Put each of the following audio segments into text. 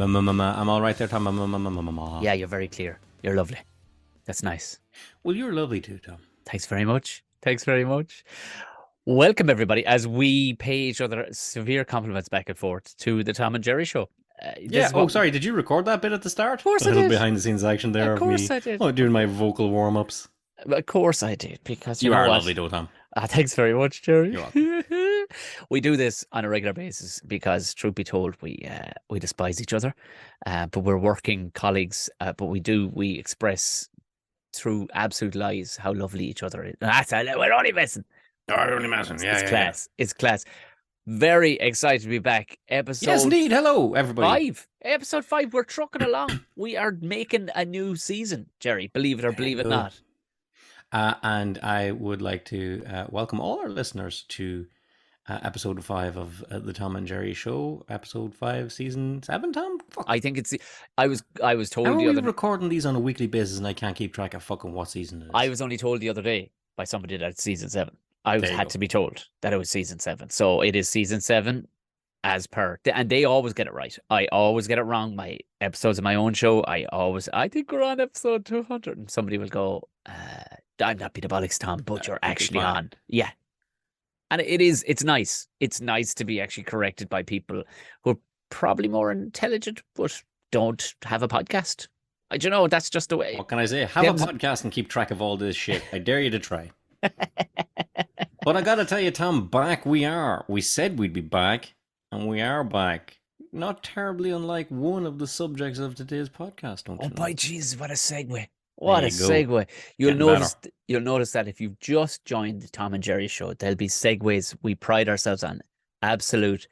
I'm all right there, Tom. Yeah, you're very clear. You're lovely. That's nice. Well, you're lovely too, Tom. Thanks very much. Thanks very much. Welcome, everybody, as we pay each other severe compliments back and forth to the Tom and Jerry show. Yeah. Oh, sorry. Did you record that bit at the start? Of course A I little did. behind-the-scenes action there Of of me. course I did. Oh, doing my vocal warm-ups. Of course I did, because You know are what? lovely, though, Tom. Thanks very much, Jerry. You're welcome. We do this on a regular basis because, truth be told, we despise each other, but we're working colleagues. But we express through absolute lies how lovely each other is. We're only messing. We're only messing. Yeah, It's class. Yeah. It's class. Very excited to be back. Episode Yes, indeed. Hello, everybody. 5. Episode 5. We're trucking along. We are making a new season, Jerry. Believe it or believe it not. And I would like to welcome all our listeners to episode 5 of the Tom and Jerry Show. Episode 5, season 7. Tom. Fuck. I think it's. I was told How the are other. we recording these on a weekly basis, and I can't keep track of fucking what season it is. I was only told the other day by somebody that it's season 7. I had to be told that it was season 7. So it is season 7 as per. And they always get it right. I always get it wrong. My episodes of my own show, I think we're on episode 200. And somebody will go, I'm not Peter Tom, but you're actually on. Yeah. And it's nice. It's nice to be actually corrected by people who are probably more intelligent, but don't have a podcast. You know, that's just the way. What can I say? Have a podcast and keep track of all this shit. I dare you to try. But I gotta tell you, Tom, back we are. We said we'd be back, and we are back. Not terribly unlike one of the subjects of today's podcast, don't you know? By Jesus, what a segue. What a segue. You'll notice that if you've just joined the Tom and Jerry show, there'll be segues. We pride ourselves on absolute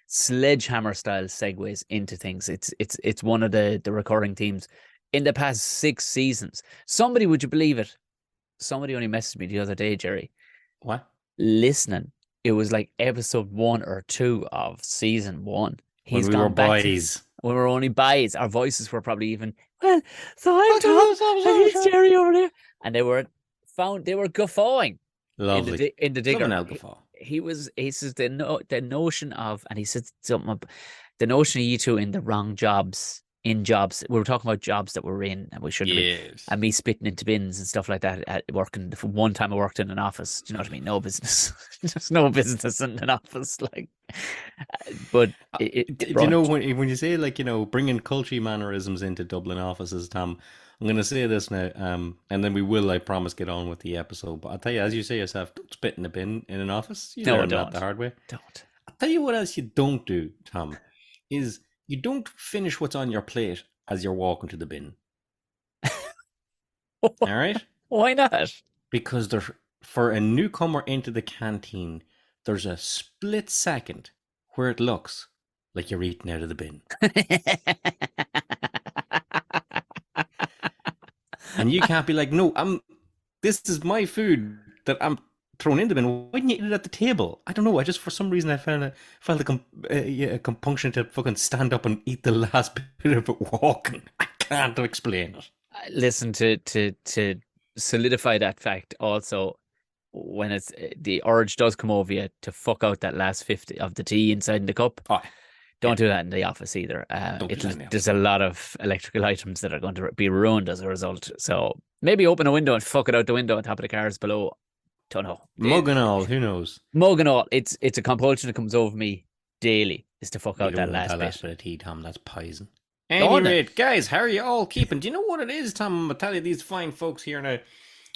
sledgehammer style segues into things. It's one of the recurring themes in the past 6 seasons. Somebody, would you believe it? Somebody only messaged me the other day, Jerry. What? Listening. It was like episode 1 or 2 of season 1. When we were boys. When we were only boys. Our voices were probably even, well, so I'm Tom, and he's Jerry over there. And they were guffawing. Lovely. In the digger. Guffaw. He says the notion of, and he said something about the notion of you two in the wrong jobs. In jobs, we were talking about jobs that we're in and we shouldn't be, and me spitting into bins and stuff like that at working. For one time I worked in an office. Do you know what I mean? No business. There's no business in an office. Like, but do you know when you say, like, you know, bringing culture mannerisms into Dublin offices, Tom? I'm going to say this now, and then we will, I promise, get on with the episode. But I'll tell you, as you say yourself, don't spit in a bin in an office. You learn that the hard way. Don't. I'll tell you what else you don't do, Tom, is you don't finish what's on your plate as you're walking to the bin. All right? Why not? Because for a newcomer into the canteen, there's a split second where it looks like you're eating out of the bin. And you can't be like, no, this is my food that I'm thrown in the bin. Why didn't you eat it at the table? I don't know. I just, for some reason, I felt a compunction to fucking stand up and eat the last bit of it walking. I can't explain it. Listen, to solidify that fact, also, when it's the urge does come over you to fuck out that last 50 of the tea inside the cup. Don't do that in the office either. There's a lot of electrical items that are going to be ruined as a result. So maybe open a window and fuck it out the window on top of the cars below. Don't know. Mug and all, who knows? Mug and all. It's a compulsion that comes over me daily, is to fuck out that last bit of tea, Tom. That's poison. Anyway, guys, how are you all keeping? Do you know what it is, Tom? I'm going to tell you, these fine folks here now.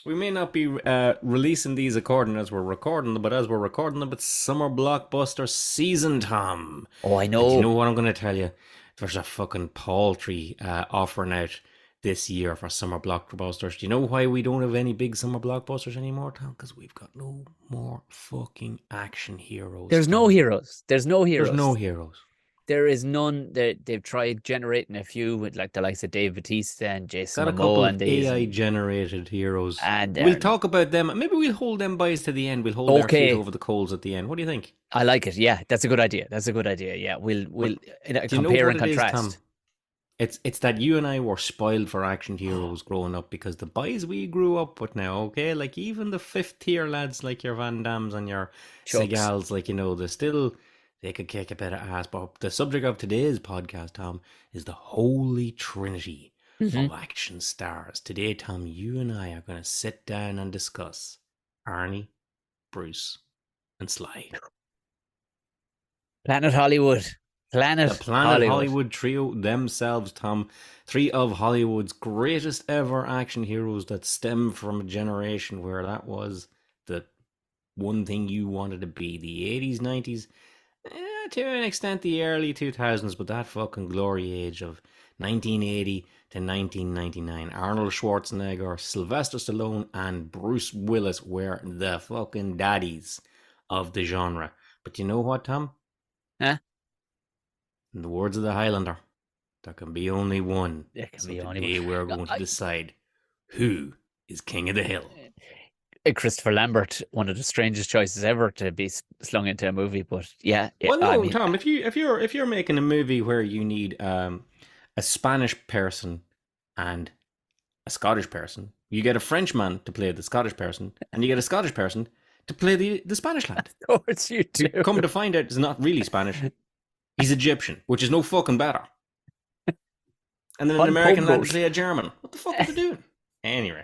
We may not be releasing these according as we're recording them, but as we're recording them, it's summer blockbuster season, Tom. Oh, I know. And you know what I'm going to tell you? There's a fucking paltry offering out this year for summer blockbusters. Do you know why we don't have any big summer blockbusters anymore, Tom? Because we've got no more fucking action heroes. There's no heroes. There's no heroes. There is none. They've tried generating a few with, like, the likes of Dave Bautista and Jason Momoa and these AI generated heroes. And we'll talk about them. Maybe we'll hold them boys to the end. We'll hold their feet over the coals at the end. What do you think? I like it. Yeah, that's a good idea. Yeah, we'll compare and contrast. It's that you and I were spoiled for action heroes growing up, because the boys we grew up with now, okay, like even the 5th tier lads like your Van Dams and your Seagals, like, you know, they're still they could kick a bit of ass. But the subject of today's podcast, Tom, is the holy trinity Hmm. of action stars. Today, Tom, you and I are going to sit down and discuss Arnie, Bruce, and Sly. Planet Hollywood. The Planet Planet Hollywood. Hollywood trio themselves, Tom. Three of Hollywood's greatest ever action heroes that stem from a generation where that was the one thing you wanted to be. The 80s, 90s, to an extent the early 2000s, but that fucking glory age of 1980 to 1999. Arnold Schwarzenegger, Sylvester Stallone, and Bruce Willis were the fucking daddies of the genre. But you know what, Tom? Huh? In the words of the Highlander, there can be only one. There can So be only one. today we're No, going to decide who is king of the hill. Christopher Lambert, one of the strangest choices ever to be slung into a movie, but yeah, Well, I no, mean, Tom. If you're making a movie where you need a Spanish person and a Scottish person, you get a Frenchman to play the Scottish person, and you get a Scottish person to play the Spanish lad. of course you Who, do. come to find out, is not really Spanish. He's Egyptian, which is no fucking better. And then an American lad to play a German. What the fuck are they doing? Anyway.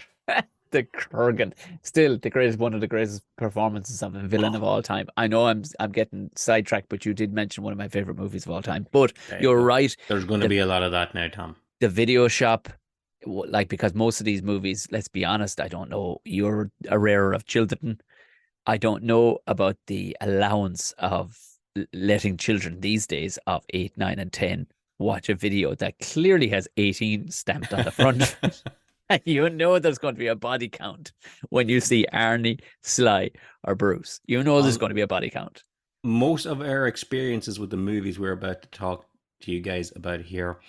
The Kurgan, still the greatest, one of the greatest performances of a villain of all time. I know I'm getting sidetracked, but you did mention one of my favorite movies of all time. But you're right. There's going to be a lot of that now, Tom. The video shop, like, because most of these movies, let's be honest, I don't know. You're a rarer of children. I don't know about the allowance of letting children these days of 8, 9, and 10 watch a video that clearly has 18 stamped on the front. You know there's going to be a body count when you see Arnie, Sly, or Bruce. You know there's going to be a body count. Most of our experiences with the movies we're about to talk to you guys about here,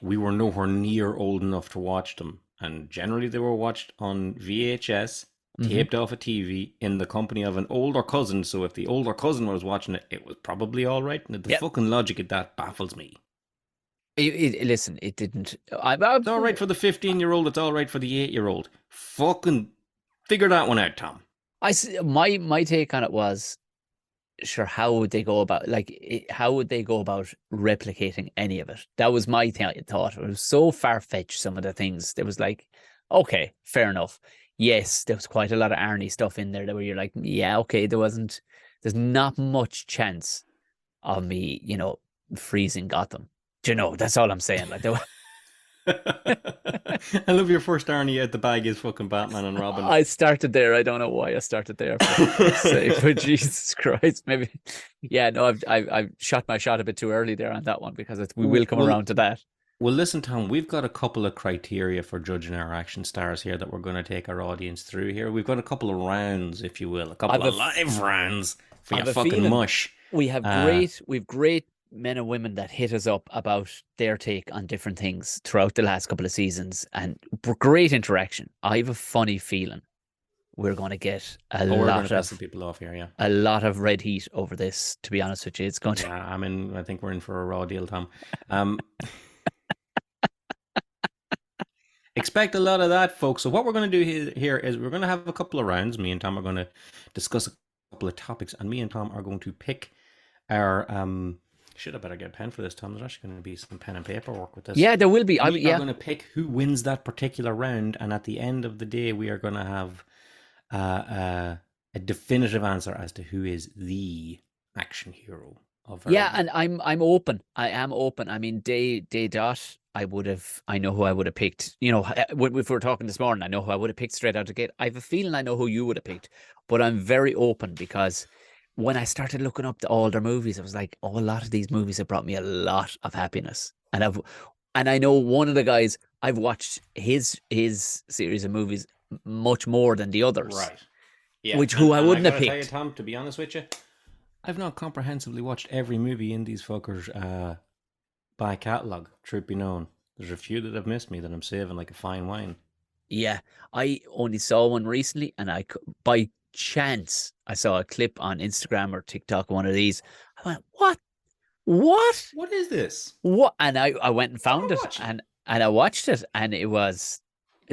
we were nowhere near old enough to watch them. And generally they were watched on VHS, taped off a TV in the company of an older cousin. So if the older cousin was watching it, it was probably all right. And the fucking logic of that baffles me. Listen, it didn't. It's all right for the 15-year-old. It's all right for the 8-year-old. Fucking figure that one out, Tom. My take on it was, sure, how would they go about, like, how would they go about replicating any of it? That was my thought. It was so far-fetched, some of the things. There was like, okay, fair enough. Yes, there was quite a lot of Arnie stuff in there that where you're like, yeah, okay, there's not much chance of me, freezing Gotham. Do you know? That's all I'm saying. Like, I love your first Arnie out the bag is fucking Batman and Robin. I started there. I don't know why I started there. But Jesus Christ, maybe. Yeah, no, I've shot my shot a bit too early there on that one, because we will come around to that. Well, listen, Tom, we've got a couple of criteria for judging our action stars here that we're going to take our audience through here. We've got a couple of rounds, if you will, a couple of live rounds for your fucking mush. We've great men and women that hit us up about their take on different things throughout the last couple of seasons, and great interaction. I have a funny feeling we're going to get a lot of people off here, yeah. A lot of red heat over this. To be honest with you, it's going to. Yeah, I think we're in for a raw deal, Tom. Expect a lot of that, folks. So what we're going to do here is we're going to have a couple of rounds. Me and Tom are going to discuss a couple of topics, and me and Tom are going to pick our Shit, I better get a pen for this, Tom. There's actually going to be some pen and paper work with this. Yeah, there will be. We are going to pick who wins that particular round, and at the end of the day, we are going to have a definitive answer as to who is the action hero of our and I'm open. I am open. I mean, day dot, I know who I would have picked. If we were talking this morning, I know who I would have picked straight out the gate. I have a feeling I know who you would have picked, but I'm very open, because when I started looking up the older movies, I was like, a lot of these movies have brought me a lot of happiness. And I know one of the guys, I've watched his series of movies much more than the others. Right. Yeah. I wouldn't have picked. Tell you, Tom, to be honest with you, I've not comprehensively watched every movie in these fuckers by catalogue, truth be known. There's a few that have missed me that I'm saving like a fine wine. Yeah. I only saw one recently, and by chance I saw a clip on Instagram or TikTok, one of these. I went, what is this? What? And I went and found it, and I watched it, and it was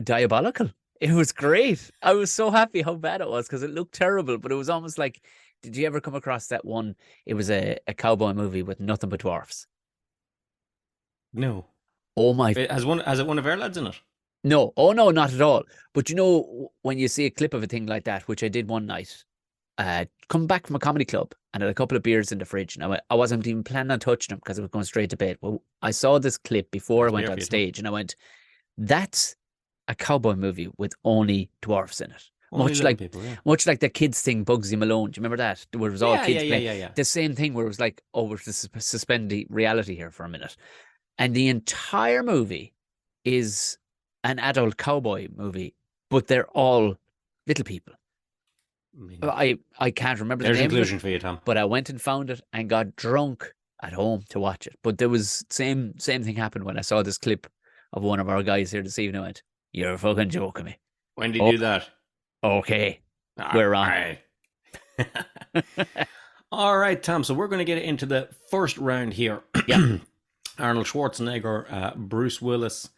diabolical. It was great. I was so happy how bad it was because it looked terrible, but it was almost like, did you ever come across that one? It was a cowboy movie with nothing but dwarfs. No. Oh my, Has it one of our lads in it? no. Oh no, not at all. But you know, when you see a clip of a thing like that, which I did one night, come back from a comedy club and had a couple of beers in the fridge. And I wasn't even planning on touching them because I was going straight to bed. Well, I saw this clip before I That's went there on for you, Tom. stage and I went, that's a cowboy movie with only dwarfs in it. Only Much little like people, yeah. much like the kids thing, Bugsy Malone. Do you remember that? Where it was all Yeah, yeah, kids yeah, playing yeah, yeah. the same thing where it was like, oh, we're to suspend the reality here for a minute. And the entire movie is an adult cowboy movie, but they're all little people. I mean, I can't remember the there's name of it, inclusion for you, Tom. but I went and found it and got drunk at home to watch it. But there was same thing happened when I saw this clip of one of our guys here this evening. I went, "You're fucking joking me." When did Oh, you do that? okay, All we're on. right. All right, Tom. So we're going to get into the first round here. Yeah, Arnold Schwarzenegger, Bruce Willis,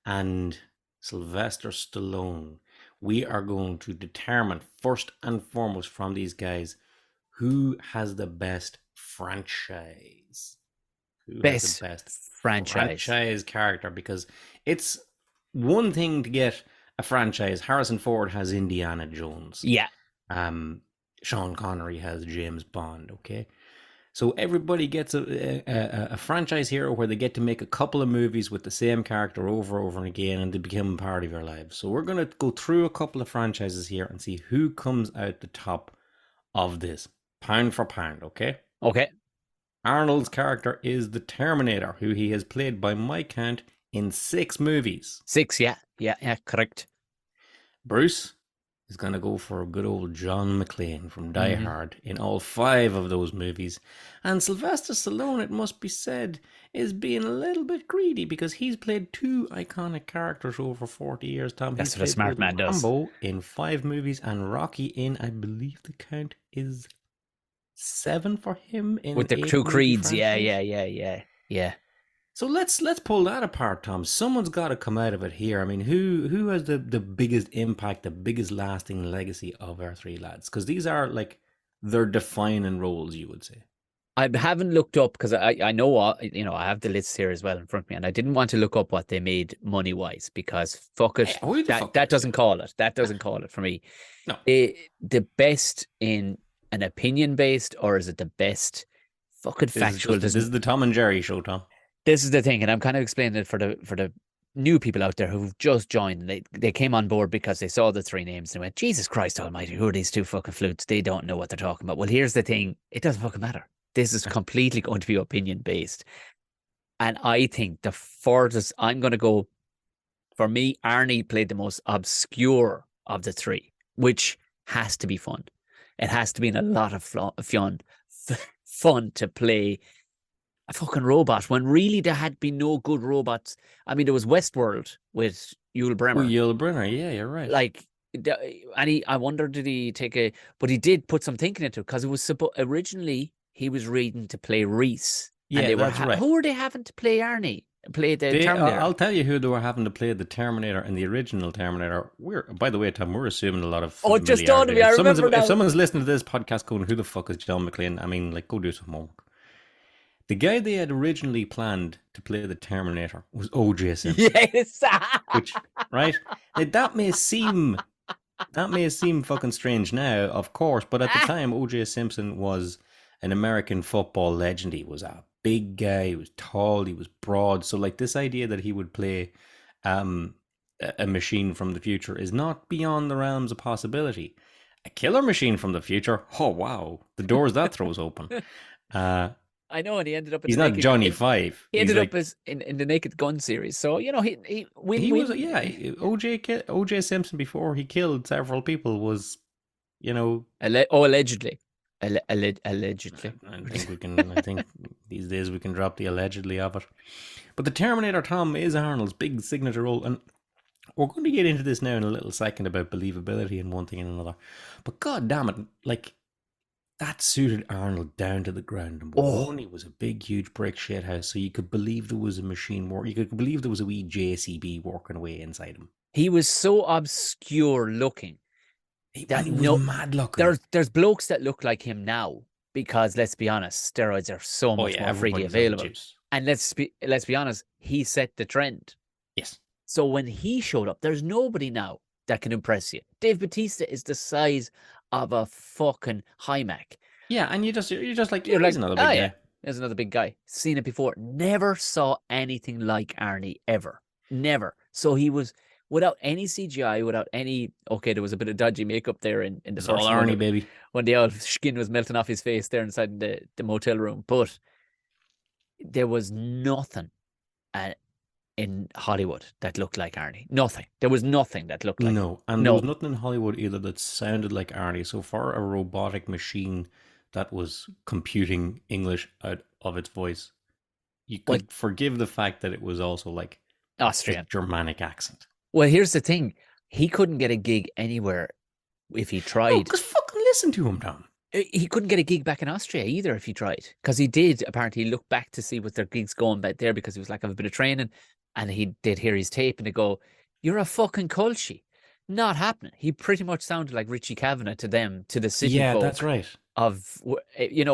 and Sylvester Stallone. We are going to determine first and foremost from these guys who has the best franchise. Who has the best best franchise. franchise character? Because it's one thing to get a franchise. Harrison Ford has Indiana Jones. Yeah, Um, Sean Connery has James Bond. Okay, so everybody gets a franchise hero where they get to make a couple of movies with the same character over and over again, and they become part of your lives. So we're gonna go through a couple of franchises here and see who comes out the top of this, pound for pound. Okay. okay, Arnold's character is the Terminator, who he has played by my count in 6 movies. 6. Yeah, yeah, yeah, correct. Bruce is going to go for a good old John McClane from Die Mm-hmm. Hard in all 5 of those movies. And Sylvester Stallone, it must be said, is being a little bit greedy because he's played 2 iconic characters over 40 years, Tom. That's He's what a played smart both man does. Rambo in 5 movies and Rocky in, I believe the count is 7 for him in With an the 2 8-movie creeds, yeah, franchise. yeah. So let's pull that apart, Tom. Someone's got to come out of it here. I mean, who has the biggest impact, the biggest lasting legacy of our 3 lads? Because these are like their defining roles, you would say. I haven't looked up because I know I have the list here as well in front of me, and I didn't want to look up what they made money wise because fuck Hey, it, who the fuck that cares? doesn't call it. That doesn't call it for me. No, The best in an opinion based, or is it the best fucking factual? this is the Tom and Jerry show, Tom. This is the thing, and I'm kind of explaining it for the new people out there who've just joined. They came on board because they saw the 3 names and went, Jesus Christ Almighty, who are these 2 fucking flutes? They don't know what they're talking about. Well, here's the thing: it doesn't fucking matter. This is completely going to be opinion based, and I think the furthest I'm going to go, for me, Arnie played the most obscure of the 3, which has to be fun. It has to be a lot of fun to play a fucking robot when really there had been no good robots. I mean, there was Westworld with Yul Bremner. Oh, Yul Brynner, yeah, you're right. Like, and I wonder, did he take but he did put some thinking into it because it was originally he was reading to play Reese. Yeah, and they that's right. Who were they having to play Arnie? Play the Terminator? I'll tell you who they were having to play the Terminator and the original Terminator. By the way, Tom, we're assuming a lot of Oh, it just dawned on me. I remember now. If someone's listening to this podcast going, who the fuck is John McClane? I mean, like, go do some homework. The guy they had originally planned to play the Terminator was O.J. Simpson. Yes. Which, right? Now, that may seem fucking strange now, of course, but at the time, O.J. Simpson was an American football legend. He was a big guy. He was tall. He was broad. So, like, this idea that he would play a machine from the future is not beyond the realms of possibility. A killer machine from the future? Oh, wow. The doors that throws open. I know, and he ended up in He's not Johnny Five. He ended up as in the Naked Gun series. So, you know, he was OJ Simpson before he killed several people was, you know, allegedly. Allegedly. I think these days we can drop the allegedly of it. But the Terminator, Tom, is Arnold's big signature role, and we're going to get into this now in a little second about believability and one thing and another. But god damn it, like, that suited Arnold down to the ground. Number one, he was a big, huge brick shit house, so you could believe there was a machine work. You could believe there was a wee JCB working away inside him. He was so obscure looking And that he was mad looking. there's blokes that look like him now because let's be honest, steroids are so Oh much yeah, more freely everybody's on the available. juice. And let's be honest, he set the trend. Yes. So when he showed up, there's nobody now that can impress you. Dave Bautista is the size of a fucking high Mac. Yeah, and you're just like, You're yeah, he's like, another oh big yeah, guy. there's another big guy. Seen it before. Never saw anything like Arnie ever. Never. So he was without any CGI, without any. Okay, there was a bit of dodgy makeup there in the It's all first one Arnie, baby. when the old skin was melting off his face there inside the motel room. But there was nothing uh, in Hollywood that looked like Arnie. Nothing. There was nothing that looked like him. No, and there was No. nothing in Hollywood either that sounded like Arnie. So for a robotic machine that was computing English out of its voice, you Well, could forgive the fact that it was also like a Austrian. thick Germanic accent. Well, here's the thing. He couldn't get a gig anywhere if he No, tried. because fucking listen to him, Tom. He couldn't get a gig back in Austria either if he tried. Because he did apparently look back to see what their gigs going back there because he was like, have a bit of training. And he did hear his tape and they go, you're a fucking culture. Not happening. He pretty much sounded like Richie Kavanagh to them, to the city Yeah, that's folk right. of, The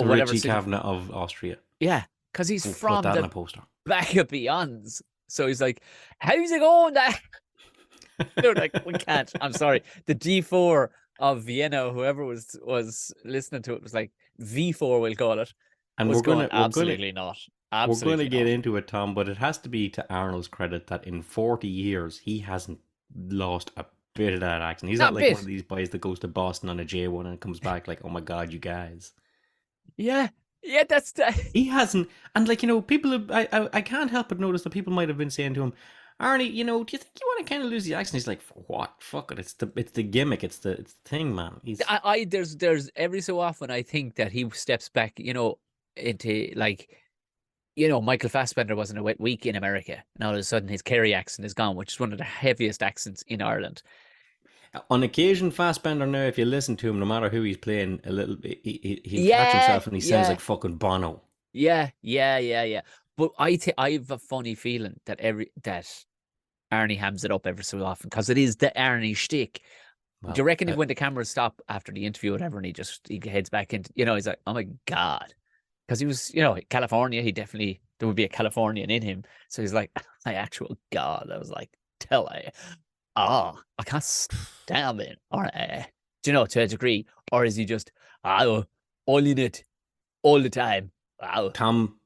whatever Richie city. Kavanagh of Austria. Yeah, because he's We'll put from that in the a poster. back of Beyonds. So he's like, how's it going? They're like, we can't. I'm sorry. The D4 of Vienna, whoever was listening to it, was like V4, we'll call it. And Was we're going gonna absolutely not. we're gonna Absolutely get not. into it, Tom, but it has to be to Arnold's credit that in 40 years he hasn't lost a bit of that accent. He's Not not a like one bit. of these boys that goes to Boston on a J1 and comes back like, oh my god, you guys. Yeah. Yeah, that's the He hasn't, and like people. I can't help but notice that people might have been saying to him, Arnie, do you think you want to kind of lose the accent? He's like, for what? Fuck it. It's the gimmick. It's the thing, man. He's there's every so often I think that he steps back, into like Michael Fassbender wasn't a wet week in America, and all of a sudden his Kerry accent is gone, which is one of the heaviest accents in Ireland. on occasion Fassbender now. If you listen to him, no matter who he's playing, a little bit, he'll catch Yeah, himself and he sounds yeah, like fucking Bono. yeah. But I have a funny feeling that that Arnie hams it up every so often because it is the Arnie shtick. Do you Well, reckon when the cameras stop after the interview or whatever, and he heads back into, he's like, oh my God. Because he was, California, there would be a Californian in him. So he's like, my actual God. I was like, I can't stand it. Or, to a degree. Or is he just, all in it, all the time? Wow. Tom,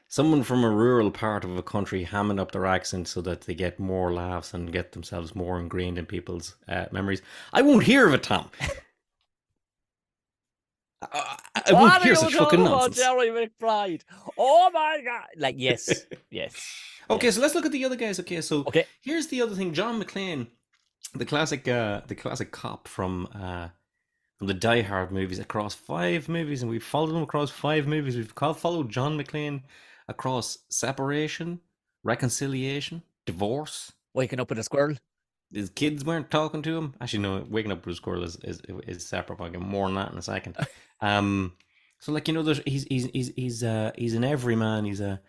someone from a rural part of a country hamming up their accent so that they get more laughs and get themselves more ingrained in people's memories. I won't hear of it, Tom. I won't hear such fucking nonsense. Jerry McBride. Oh my God. Like, yes. Okay, so let's look at the other guys. Okay, so Okay. here's the other thing. John McClane, the classic cop from the Die Hard movies, across 5 movies, and we've followed him across 5 movies. We've followed John McClane across separation, reconciliation, divorce. Waking up with a squirrel. His kids weren't talking to him. Actually, no, waking up with a squirrel is separate. I'll get more on that in a second. So like there's he's an everyman.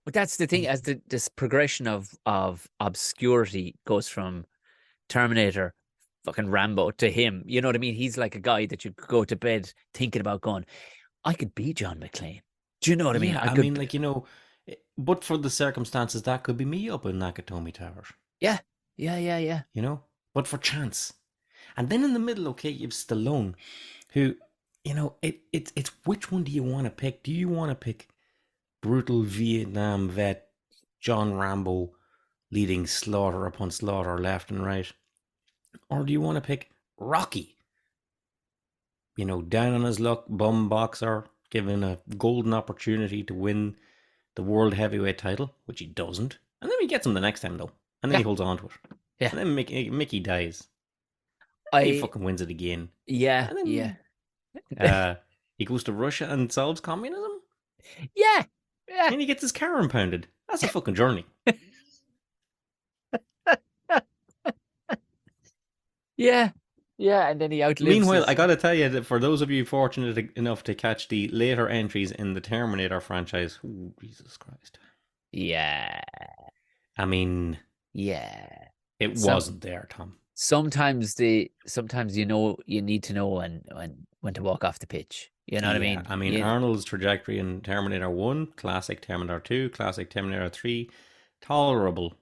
But that's the thing, as this progression of obscurity goes from Terminator, fucking Rambo, to him. You know what I mean? He's like a guy that you go to bed thinking about going, I could be John McClane. Do you know what I mean? Yeah, I mean, like but for the circumstances, that could be me up in Nakatomi Tower. Yeah. But for chance, and then in the middle, okay, you've Stallone, who, it's which one do you want to pick? Do you want to pick brutal Vietnam vet John Rambo leading slaughter upon slaughter left and right, or do you want to pick Rocky? Down on his luck, bum boxer, given a golden opportunity to win the world heavyweight title, which he doesn't, and then he gets him the next time though, and then he holds on to it. Yeah. And then Mickey dies. He fucking wins it again. Yeah. And then, he goes to Russia and solves communism. Yeah. And he gets his car impounded. That's a fucking journey. Yeah. And then he outlives. Meanwhile, I gotta tell you that for those of you fortunate enough to catch the later entries in the Terminator franchise, ooh, Jesus Christ. Yeah. I mean, Yeah. It Some wasn't there, Tom. sometimes you need to know when to walk off the pitch. You know what I Yeah, mean? I mean Arnold's trajectory in Terminator 1, classic Terminator 2, classic Terminator 3, tolerable.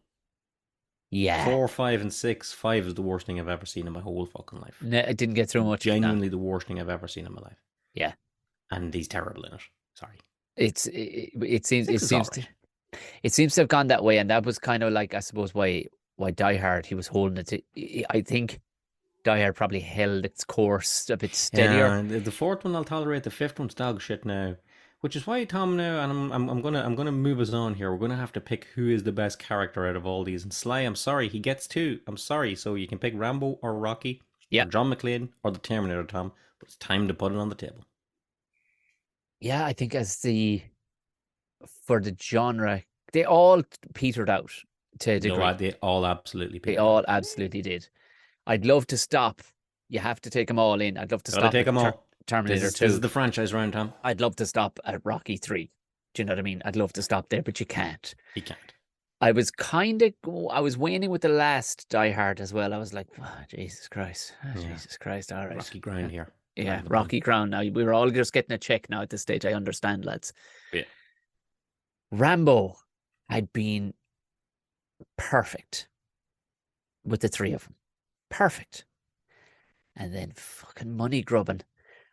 Yeah. 4, 5, and 6. 5 is the worst thing I've ever seen in my whole fucking life. No, I didn't get through much. No. Genuinely the worst thing I've ever seen in my life. Yeah. And he's terrible in it. Sorry. It seems 6 is alright. it seems to have gone that way, and that was kind of like, I suppose, why Die Hard, he was holding it I think Die Hard probably held its course a bit steadier. Yeah, the fourth one I'll tolerate. The fifth one's dog shit now, which is why Tom now, and I'm gonna move us on here. We're gonna have to pick who is the best character out of all these. And Sly, I'm sorry, he gets two. I'm sorry, so you can pick Rambo or Rocky Yeah. or John McClane or the Terminator, Tom. But it's time to put it on the table. Yeah, I think for the genre, they all petered out to a degree. No, they all absolutely. They all absolutely did. I'd love to stop. You have to take them all in. I'd love to Gotta stop take at them all. Terminator 2. This is the franchise round, Tom. I'd love to stop at Rocky 3. Do you know what I mean? I'd love to stop there, but you can't. He can't. I was waning with the last Die Hard as well. I was like, oh, Jesus Christ. Oh, Yeah. Jesus Christ. All right. Rocky ground here. Yeah, Rocky ground now. We were all just getting a check now at this stage. I understand, lads. Yeah. Rambo had been perfect with the three of them. Perfect. And then fucking money grubbing.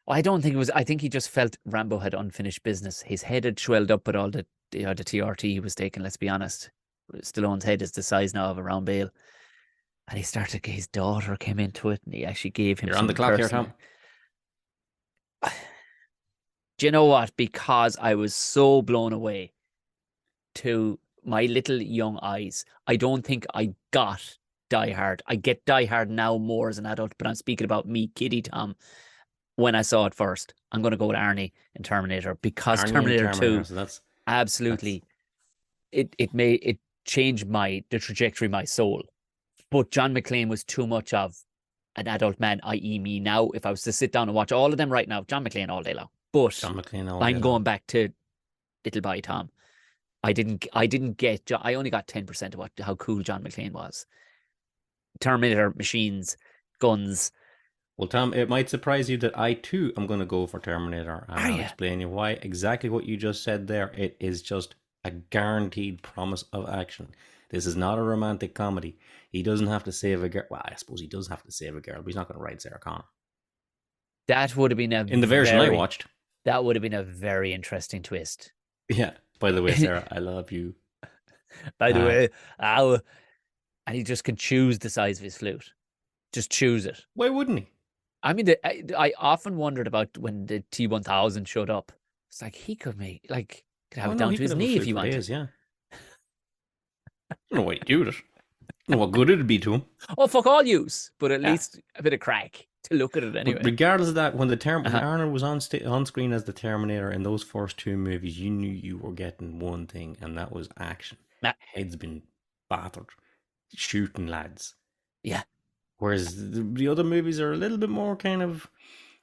I don't think it was. I think he just felt Rambo had unfinished business. His head had swelled up with all the TRT he was taking. Let's be honest. Stallone's head is the size now of a round bale. And he started. His daughter came into it, and he actually gave him. You're on the clock here, Tom. Do you know what? Because I was so blown away to my little young eyes, I don't think I got Die Hard. I get Die Hard now more as an adult, but I'm speaking about me, Kitty Tom, when I saw it first. I'm going to go with Arnie in Terminator, because Arnie Terminator 2, so absolutely, it changed the trajectory of my soul. But John McClane was too much of an adult man, i.e. me now. If I was to sit down and watch all of them right now, John McClane all day long. But John McClane I'm going back to Little Boy Tom. I only got 10% of how cool John McClane was. Terminator, machines, guns. Well, Tom, it might surprise you that I too am going to go for Terminator, and I'll explain you why. Exactly what you just said there. It is just a guaranteed promise of action. This is not a romantic comedy. He doesn't have to save a girl. Well, I suppose he does have to save a girl, but he's not going to ride Sarah Connor. That would have been in the version I watched. That would have been a very interesting twist. Yeah. By the way, Sarah, I love you. By the way, and he just can choose the size of his flute. Just choose it. Why wouldn't he? I mean, I often wondered about when the T-1000 showed up. It's like he could have it down to his knee if he wanted. Days, yeah. I don't know why he'd do it. I don't know what good it'd be to him. Oh, fuck all use, but at least a bit of crack to look at it anyway. But regardless of that, when Arnold was on screen as the Terminator in those first two movies, you knew you were getting one thing, and that was action. Heads been battered, shooting lads. Yeah. Whereas the other movies are a little bit more kind of.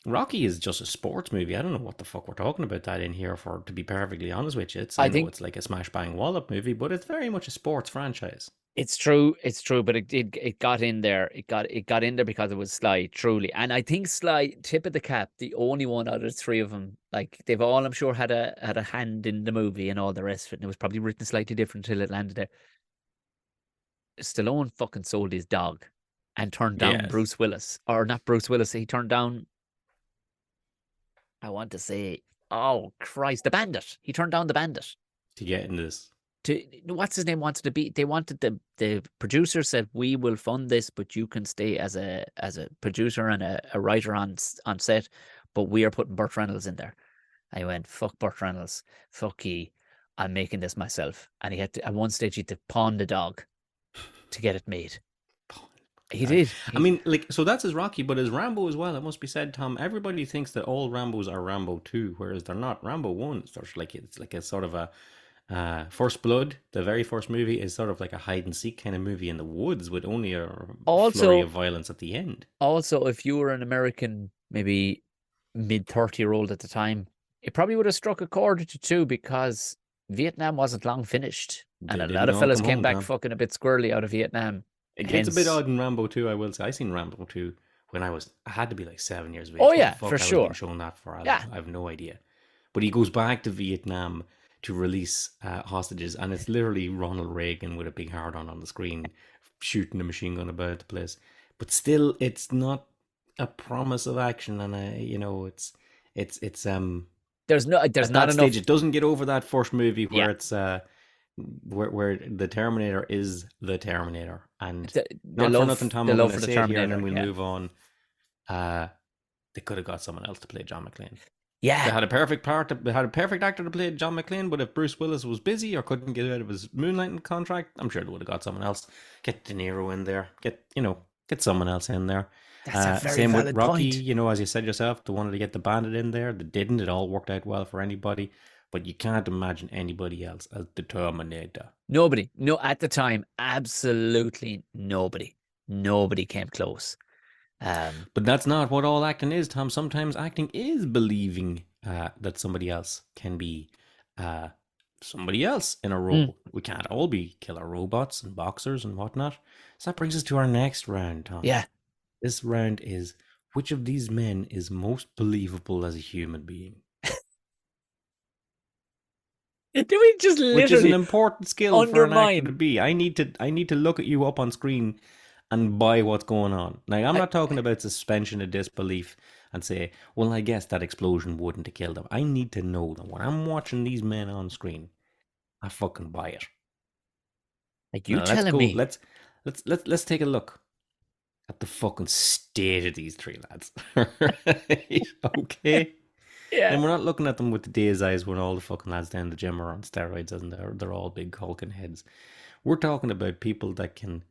Rocky is just a sports movie. I don't know what the fuck we're talking about that in here for, to be perfectly honest with you. I know it's like a smash bang wallop movie, but it's very much a sports franchise. It's true, but it got in there. It got in there because it was Sly, truly. And I think Sly, tip of the cap, the only one out of the three of them. Like, they've all, I'm sure, had a hand in the movie and all the rest of it. And it was probably written slightly different until it landed there. Stallone fucking sold his dog and turned down Bruce Willis. Or not Bruce Willis, he turned down, I want to say, oh Christ, the Bandit. He turned down the Bandit. To get in this. What's his name wanted to be? They wanted the producer said, we will fund this, but you can stay as a producer and a writer on set, but we are putting Burt Reynolds in there. I went, fuck Burt Reynolds, fuck ye, I'm making this myself. And he had to, at one stage, he had to pawn the dog to get it made. He did. I mean, so that's his Rocky, but his Rambo as well. It must be said, Tom. Everybody thinks that all Rambos are Rambo 2, whereas they're not. Rambo 1 is it's like a sort of a First Blood. The very first movie is sort of like a hide and seek kind of movie in the woods with only a flurry of violence at the end. Also, if you were an American, maybe mid-30-year-old at the time, it probably would have struck a chord to 2 because Vietnam wasn't long finished, and They a lot didn't of all fellas come came home, back Tom. fucking a bit squirrely out of Vietnam. It gets a bit Hence, odd in Rambo 2, I will say. I seen Rambo 2 when I had to be like 7 years of oh age. What the yeah, for fuck I was being sure. shown that for, Yeah, I have no idea. But he goes back to Vietnam to release hostages, and it's literally Ronald Reagan with a big hard on the screen, shooting a machine gun about the place. But still, it's not a promise of action, and it's there's at not that stage, enough. it doesn't get over that first movie Yeah, where it's where the Terminator is the Terminator. And not for nothing, Tom, the I'm going love to for the say it here and then Terminator. we'll Yeah, move on. Uh, they could have got someone else to play John McClane. They yeah. had a perfect part. They had a perfect actor to play John McClane, but if Bruce Willis was busy or couldn't get out of his moonlighting contract, I'm sure they would have got someone else. Get De Niro in there. Get someone else in there. That's a very Same with valid Rocky. point. As you said yourself, they wanted to get the Bandit in there. They didn't. It all worked out well for anybody. But you can't imagine anybody else as the Terminator. Nobody, no, at the time, absolutely nobody, nobody came close. But that's not what all acting is, Tom. Sometimes acting is believing that somebody else can be uh, somebody else in a mm, role. We can't all be killer robots and boxers and whatnot. So that brings us to our next round, Tom. yeah. This round is, which of these men is most believable as a human being? Do we just Which is an literally important skill for an actor to undermine? be. I need to look at you up on screen and buy what's going on. Like, I'm I, not talking about suspension of disbelief and say, well, I guess that explosion wouldn't have killed them. I need to know that when I'm watching these men on screen, I fucking buy it. like you Now let's telling go. me? Let's take a look at the fucking state of these three lads. Right? Okay. Yeah, And we're not looking at them with the day's eyes when all the fucking lads down the gym are on steroids and they're all big hulking heads. We're talking about people that can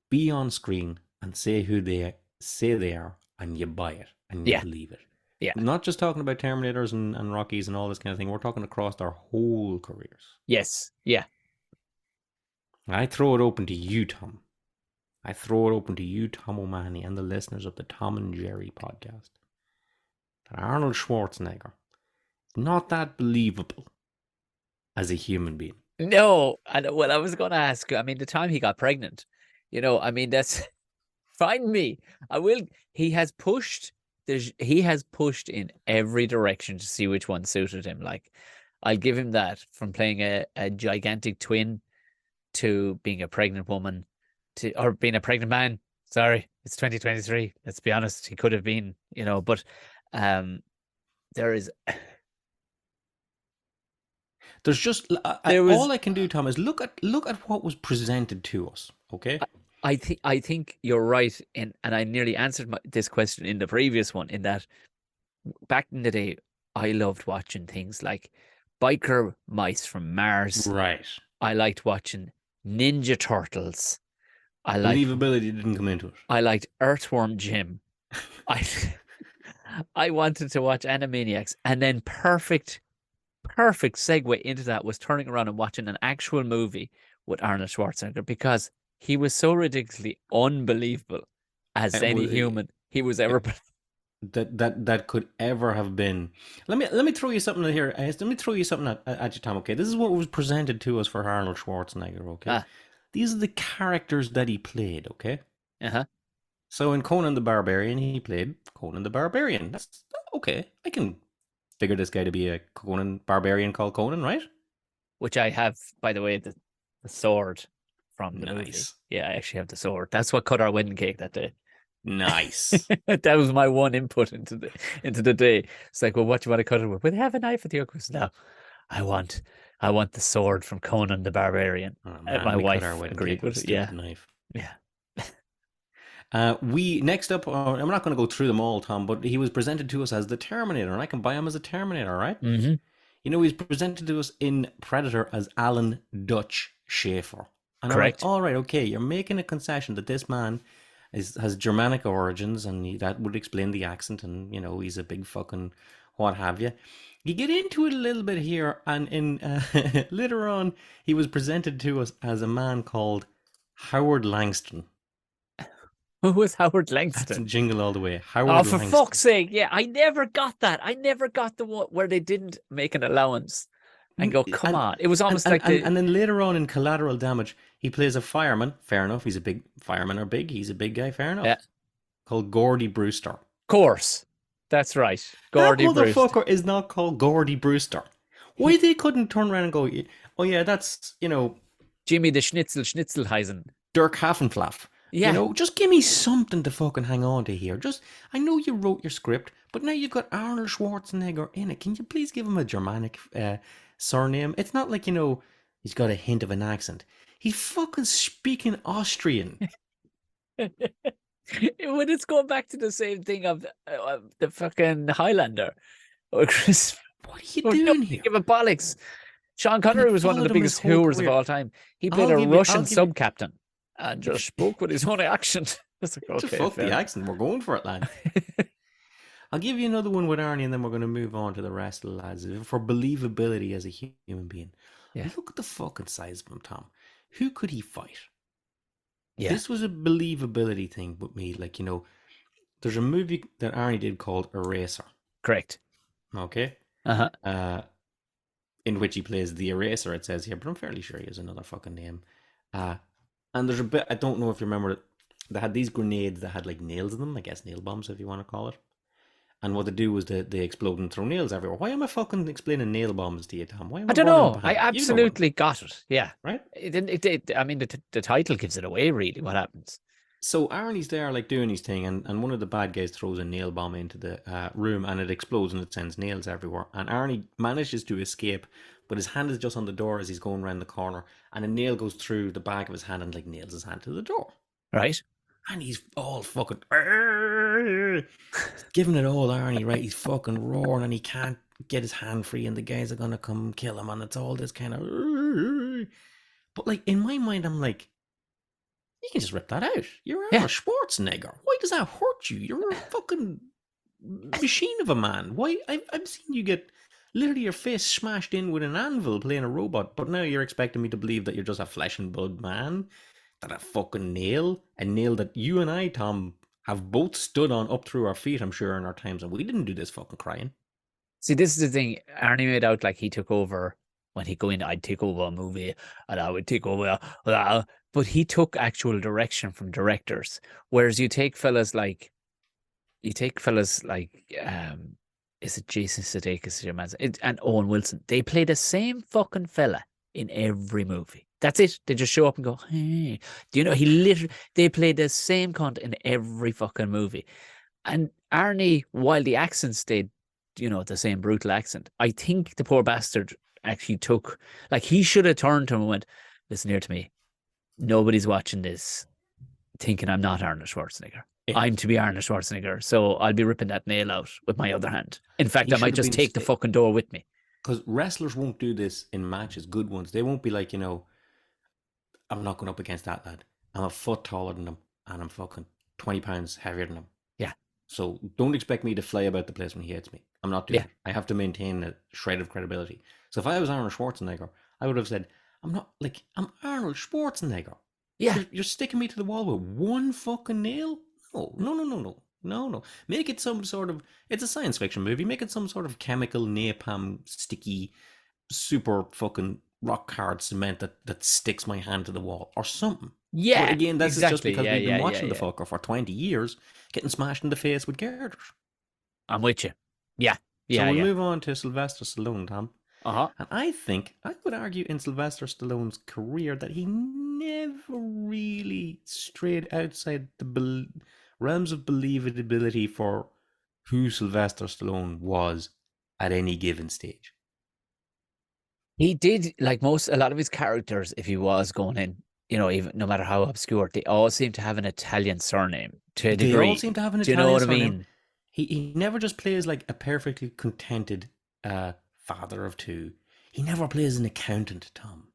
be on screen and say who they say they are, and you buy it and you yeah, believe it. yeah, I'm not just talking about Terminators and Rockies and all this kind of thing. We're talking across their whole careers. yes, yeah. I throw it open to you, Tom. I throw it open to you, Tom O'Mahony, and the listeners of the Tom and Jerry podcast. That Arnold Schwarzenegger is not that believable as a human being. No, and well, I was going to ask. I mean, the time he got pregnant, I mean, that's find me. I will. He has pushed. He has pushed in every direction to see which one suited him. Like, I'll give him that, from playing a gigantic twin to being a pregnant woman or being a pregnant man. Sorry, it's 2023. Let's be honest. He could have been, but um, there is There's just there was. all I can do, Tom, is look at what was presented to us. Okay. I think you're right, and I nearly answered this question in the previous one. In that, back in the day, I loved watching things like Biker Mice from Mars. Right. I liked watching Ninja Turtles. I liked Believability didn't come into it. I liked Earthworm Jim. I I wanted to watch Animaniacs, and then perfect segue into that was turning around and watching an actual movie with Arnold Schwarzenegger, because he was so ridiculously unbelievable as any human he was ever. That could ever have been. Let me throw you something here. Let me throw you something at you, Tom. Okay, this is what was presented to us for Arnold Schwarzenegger. Okay, these are the characters that he played. Okay. Uh-huh. So in Conan the Barbarian, he played Conan the Barbarian. That's okay. I can figure this guy to be a Conan Barbarian called Conan, right? Which I have, by the way, the sword from the movie. Nice. Yeah, I actually have the sword. That's what cut our wedding cake that day. Nice. That was my one input into the day. It's like, well, what do you want to cut it with? Well, they have a knife at the Oculus. No, I want the sword from Conan the Barbarian. Oh, And man, my we cut our wife wedding agreed cake with with a it. Yeah, stupid knife. yeah. We next up. I'm not going to go through them all, Tom, but he was presented to us as the Terminator, and I can buy him as a Terminator, right? Mm-hmm. He's presented to us in Predator as Alan Dutch Schaefer, and Correct. I'm like, all right, okay, you're making a concession that this man has Germanic origins, and that would explain the accent, and he's a big fucking what have you. You get into it a little bit here, and in later on, he was presented to us as a man called Howard Langston. Who was Howard Langston? That's in Jingle All the Way. Howard Oh, for Langston. fuck's sake. Yeah, I never got that. I never got the one where they didn't make an allowance and go, come And on. It was and, almost and, like and, the and then later on in Collateral Damage, he plays a fireman. Fair enough. He's a big fireman are big. He's a big guy. Fair yeah, enough. Called Gordy Brewster. course. That's right. That Gordy Bruce. motherfucker is not called Gordy Brewster. Why He they couldn't turn around and go, oh yeah, that's Jimmy the Schnitzelheisen. Dirk Haffenflaff. Yeah. Just give me something to fucking hang on to here. Just, I know you wrote your script, but now you've got Arnold Schwarzenegger in it. Can you please give him a Germanic surname? It's not like, he's got a hint of an accent. He's fucking speaking Austrian. When it's going back to the same thing of the fucking Highlander. Or Chris. What are you Oh, no, doing here? give it bollocks. Sean And Connery it was one of followed the him his biggest whole hooers of career. all time. He played I'll a give you- Russian I'll give you- sub-captain and just spoke with his own accent. It's like, Just okay, fuck fair the accent. We're going for it, lad. I'll give you another one with Arnie, and then we're going to move on to the rest of the lads for believability as a human being. Yeah. Look at the fucking size of him, Tom. Who could he fight? Yeah. This was a believability thing with me. Like, there's a movie that Arnie did called Eraser. Correct. Okay. Uh-huh. In which he plays the Eraser, it says here, but I'm fairly sure he has another fucking name. And there's a bit, I don't know if you remember it, they had these grenades that had like nails in them, I guess nail bombs if you want to call it. And what they do was they explode and throw nails everywhere. Why am I fucking explaining nail bombs to you, Tom? Why am I don't bothering know. I behind you? You know what? absolutely got it. Yeah. Right? I mean, the title gives it away, really, what happens. So Arnie's there like doing his thing, and one of the bad guys throws a nail bomb into the room, and it explodes and it sends nails everywhere. And Arnie manages to escape, but his hand is just on the door as he's going around the corner, and a nail goes through the back of his hand and like nails his hand to the door. Right? And he's all fucking giving it all, Arnie, right? He's fucking roaring and he can't get his hand free, and the guys are gonna come kill him, and it's all this kind of. But like in my mind, I'm like, you can just rip that out. You're Arnold Schwarzenegger. Why does that hurt you? You're a fucking machine of a man. Why? I've seen you get literally your face smashed in with an anvil playing a robot, but now you're expecting me to believe that you're just a flesh and blood man. That a nail that you and I, Tom, have both stood on up through our feet, I'm sure, in our times, and we didn't do this fucking crying. See, this is the thing. Arnie made out like he took over when he'd go in, I'd take over a movie and I would take over. But he took actual direction from directors. Whereas you take fellas like, is it Jason Sudeikis and Owen Wilson? They play the same fucking fella in every movie. That's it. They just show up and go, hey. Do you know, they play the same cunt in every fucking movie. And Arnie, while the accent stayed, the same brutal accent, I think the poor bastard actually took, like, he should have turned to him and went, listen here to me. Nobody's watching this thinking I'm not Arnold Schwarzenegger. Yeah. I'm to be Arnold Schwarzenegger, so I'll be ripping that nail out with my other hand. In fact, I might just take the fucking door with me. Because wrestlers won't do this in matches, good ones. They won't be like, I'm not going up against that lad. I'm a foot taller than him, and I'm fucking 20 pounds heavier than him. Yeah. So don't expect me to fly about the place when he hits me. I'm not doing it. I have to maintain a shred of credibility. So if I was Arnold Schwarzenegger, I would have said, I'm Arnold Schwarzenegger. Yeah. You're sticking me to the wall with one fucking nail? No. Make it some sort of, it's a science fiction movie. Make it some sort of chemical napalm sticky, super fucking rock hard cement that sticks my hand to the wall or something. Yeah. But again, that's exactly. just because we've been watching the fucker for 20 years getting smashed in the face with girders. I'm with you. Yeah. So we'll move on to Sylvester Stallone, Tom. Uh-huh. And I would argue in Sylvester Stallone's career that he never really strayed outside the realms of believability for who Sylvester Stallone was at any given stage. He did, like a lot of his characters, if he was going in, even no matter how obscure, they all seem to have an Italian surname to a degree. They all seem to have an Italian surname. Do you know what I mean? He never just plays like a perfectly contented father of two. He never plays an accountant, Tom.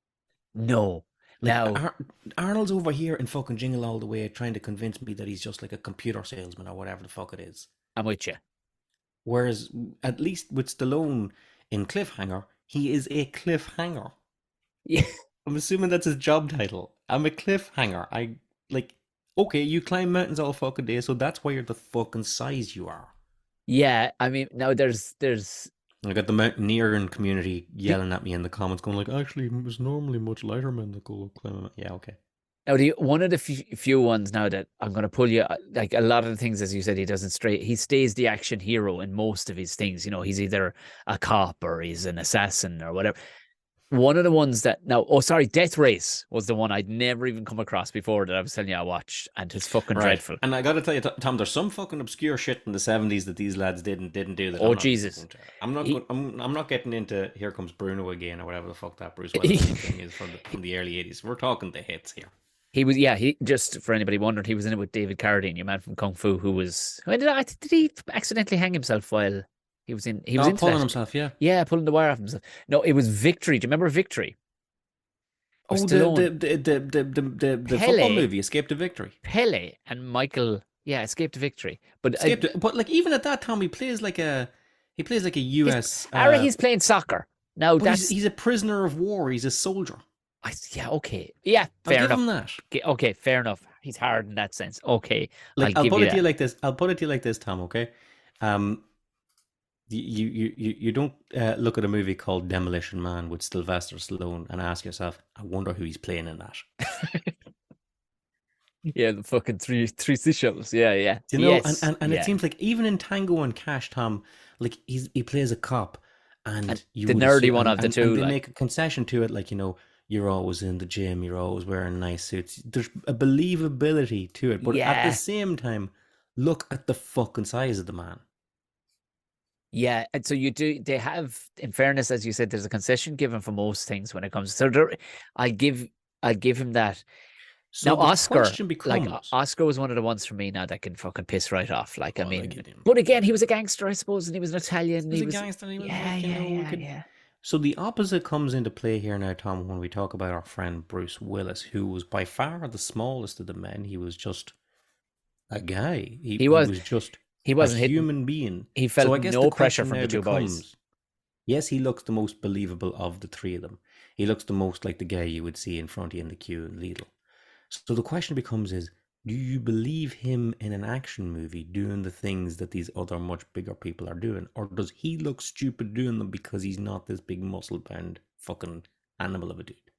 No. Like Arnold's over here in fucking Jingle All the Way trying to convince me that he's just like a computer salesman or whatever the fuck it is. I'm with you. Whereas, at least with Stallone in Cliffhanger, he is a cliffhanger. Yeah. I'm assuming that's his job title. I'm a cliffhanger. Okay, you climb mountains all fucking day, so that's why you're the fucking size you are. Yeah, I mean, now there's I got the mountaineering community yelling at me in the comments, going like, "Actually, it was normally much lighter men that go climbing." Yeah, okay. Now, one of the few ones now that I'm going to pull you, like a lot of the things, as you said, he doesn't stray. He stays the action hero in most of his things. You know, he's either a cop or he's an assassin or whatever. One of the ones that now, oh, sorry, Death Race was the one I'd never even come across before that I was telling you I watched, and it's fucking Right. dreadful. And I got to tell you, Tom, there's some fucking obscure shit in the '70s that these lads didn't do that Oh I'm not even Jesus, going to. I'm not he, going. I'm not getting into Here Comes Bruno again or whatever the fuck that Bruce Willis thing he is from the early '80s. We're talking the hits here. he was, yeah, he just for anybody wondering, he was in it with David Carradine, your man from Kung Fu, who was, did he accidentally hang himself while he was Oh, into pulling that? himself, yeah. Yeah, pulling the wire off himself. No, it was Victory. Do you remember Victory? With Oh, the the Stallone, the the the the, the, the football Pele, movie, Escape to Victory. Pele, and Michael. Yeah, Escape to Victory. But Escape to, but like even at that time, he plays like a he's U.S. he's playing soccer now. But That's he's a prisoner of war. He's a soldier. yeah, okay, yeah, I'll fair give enough. him that. Okay, fair enough. He's hard in that sense. Okay, I'll Like I'll give put you it to you that. like this. I'll put it to you like this, Tom. Okay, um, you don't look at a movie called Demolition Man with Sylvester Stallone and ask yourself, I wonder who he's playing in that. Yeah, the fucking three seashells. Yeah, yeah. Do you know? And, Yes, and and it yeah. seems like even in Tango and Cash, Tom, like he plays a cop, And and you the would nerdy assume, one of the and two, they like, make a concession to it, like you're always in the gym, you're always wearing nice suits. There's a believability to it, but at the yeah, same time, look at the fucking size of the man. yeah. And so you do. They have, in fairness, as you said, there's a concession given for most things when it comes. So there, I give, I give him that. So Now, the Oscar, question like becomes, Oscar was one of the ones for me now that can fucking piss right off. Like, I oh, like mean, it, but again, he was a gangster, I suppose, and he was an Italian. he And was he a was, gangster. And he was yeah, like, yeah, we yeah, could. yeah. So the opposite comes into play here now, Tom, when we talk about our friend Bruce Willis, who was by far the smallest of the men. He was just a guy. He He he was, was just he a wasn't hitting. human being. He So felt I guess the no pressure question from now the two boys. becomes: yes, he looks the most believable of the three of them. He looks the most like the guy you would see in front of you in the queue in Lidl. So the question becomes: is do you believe him in an action movie doing the things that these other much bigger people are doing, or does he look stupid doing them because he's not this big muscle bound fucking animal of a dude?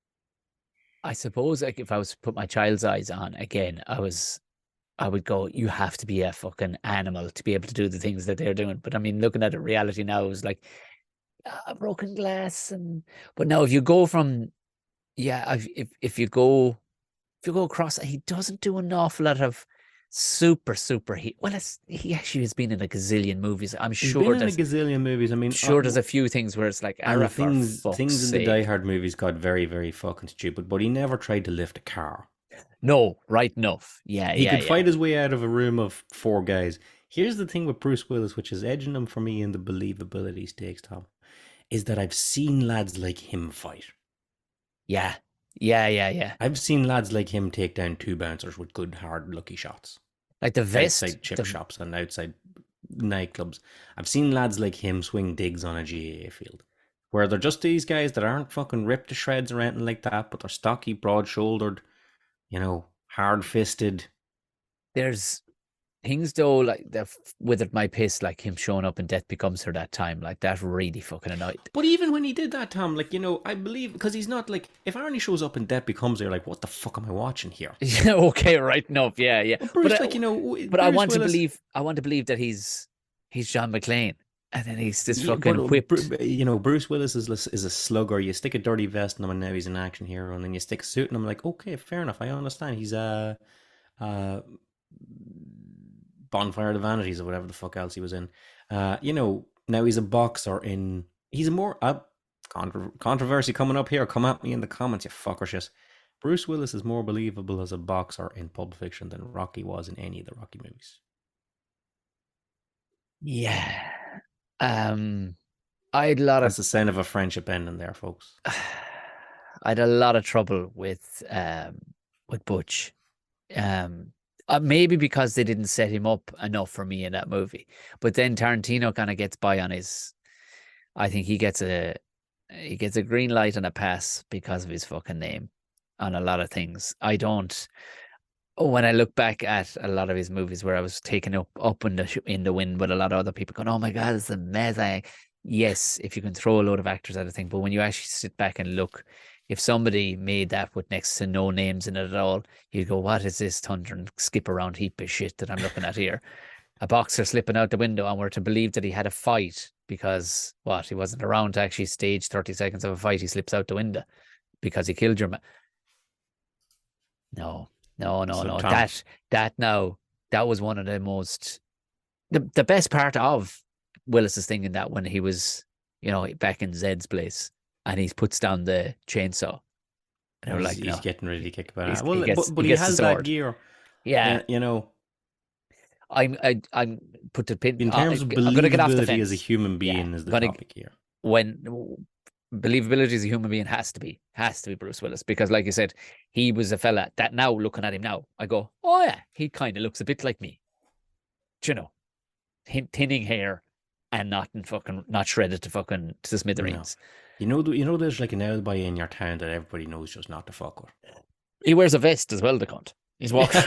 I suppose, like, if I was to put my child's eyes on again, I would go, you have to be a fucking animal to be able to do the things that they're doing. But I mean, looking at it, reality now is like broken glass, and but now if you go from, yeah, if you go across, he doesn't do an awful lot of super he well, he actually has been in a gazillion movies. He's been in a gazillion movies. I mean, sure there's a few things where it's like, and Ara, for fuck's things in the Die sake. Hard movies got very, very fucking stupid. But he never tried to lift a car. No, right enough. Yeah, He yeah, could yeah. fight his way out of a room of four guys. Here's the thing with Bruce Willis, which is edging him for me in the believability stakes, Tom, is that I've seen lads like him fight. Yeah. Yeah, yeah, yeah. I've seen lads like him take down two bouncers with good, hard, lucky shots Like the vest, outside chip shops and outside nightclubs. I've seen lads like him swing digs on a GAA field, where they're just these guys that aren't fucking ripped to shreds or anything like that, but they're stocky, broad shouldered, hard fisted. there's things though, like the withered my piss, like him showing up in Death Becomes Her that time, like that really fucking annoyed. But even when he did that, Tom, like, I believe, because he's not like, if Arnie shows up and Death Becomes Her, like, what the fuck am I watching here? Yeah, okay, right enough, yeah, yeah. But But Bruce, like, but Bruce Willis. I want to believe that he's John McClane, and then he's this Yeah, fucking but whipped. Bruce Willis is a slugger. You stick a dirty vest in him, and now he's an action hero, and then you stick a suit, and I'm like, okay, fair enough. I understand. He's uh, Bonfire of the Vanities or whatever the fuck else he was in. Now he's a boxer in. He's a more controversy coming up here. Come at me in the comments, you fuckers. Bruce Willis is more believable as a boxer in Pulp Fiction than Rocky was in any of the Rocky movies. Yeah. I had a lot of That's the sign of a friendship ending there, folks. I had a lot of trouble with Butch. Maybe because they didn't set him up enough for me in that movie. But then Tarantino kind of gets by on his. I think he gets a green light and a pass because of his fucking name on a lot of things. I don't. When I look back at a lot of his movies where I was taken up in the wind with a lot of other people going, "Oh my god, it's amazing." yes, if you can throw a load of actors at a thing, but when you actually sit back and look, if somebody made that with next to no names in it at all, you go, what is this thunder and skip around heap of shit that I'm looking at here? A boxer slipping out the window, and we're to believe that he had a fight because what, he wasn't around to actually stage 30 seconds of a fight. He slips out the window because he killed your man. No, no, no, So no. Tom, That now, that was one of the most, the best part of Willis's thing in that when he was, back in Zed's place and he puts down the chainsaw and and they're he's like, he's getting ready to kick about it. he Well, gets but he he gets the has that sword. gear. Yeah, You know, I'm put the pin. in terms of I'm gonna get off the believability as a fence. human Yeah, being is I'm the gonna topic here. when believability as a human being has to be Bruce Willis because, like you said, he was a fella that now looking at him now, I go, oh yeah, he kind of looks a bit like me, you know, thinning hair and not shredded to fucking to the No. smithereens. There's like an alibi in your town that everybody knows just not to fuck with. He wears a vest as well. The cunt. He's walking.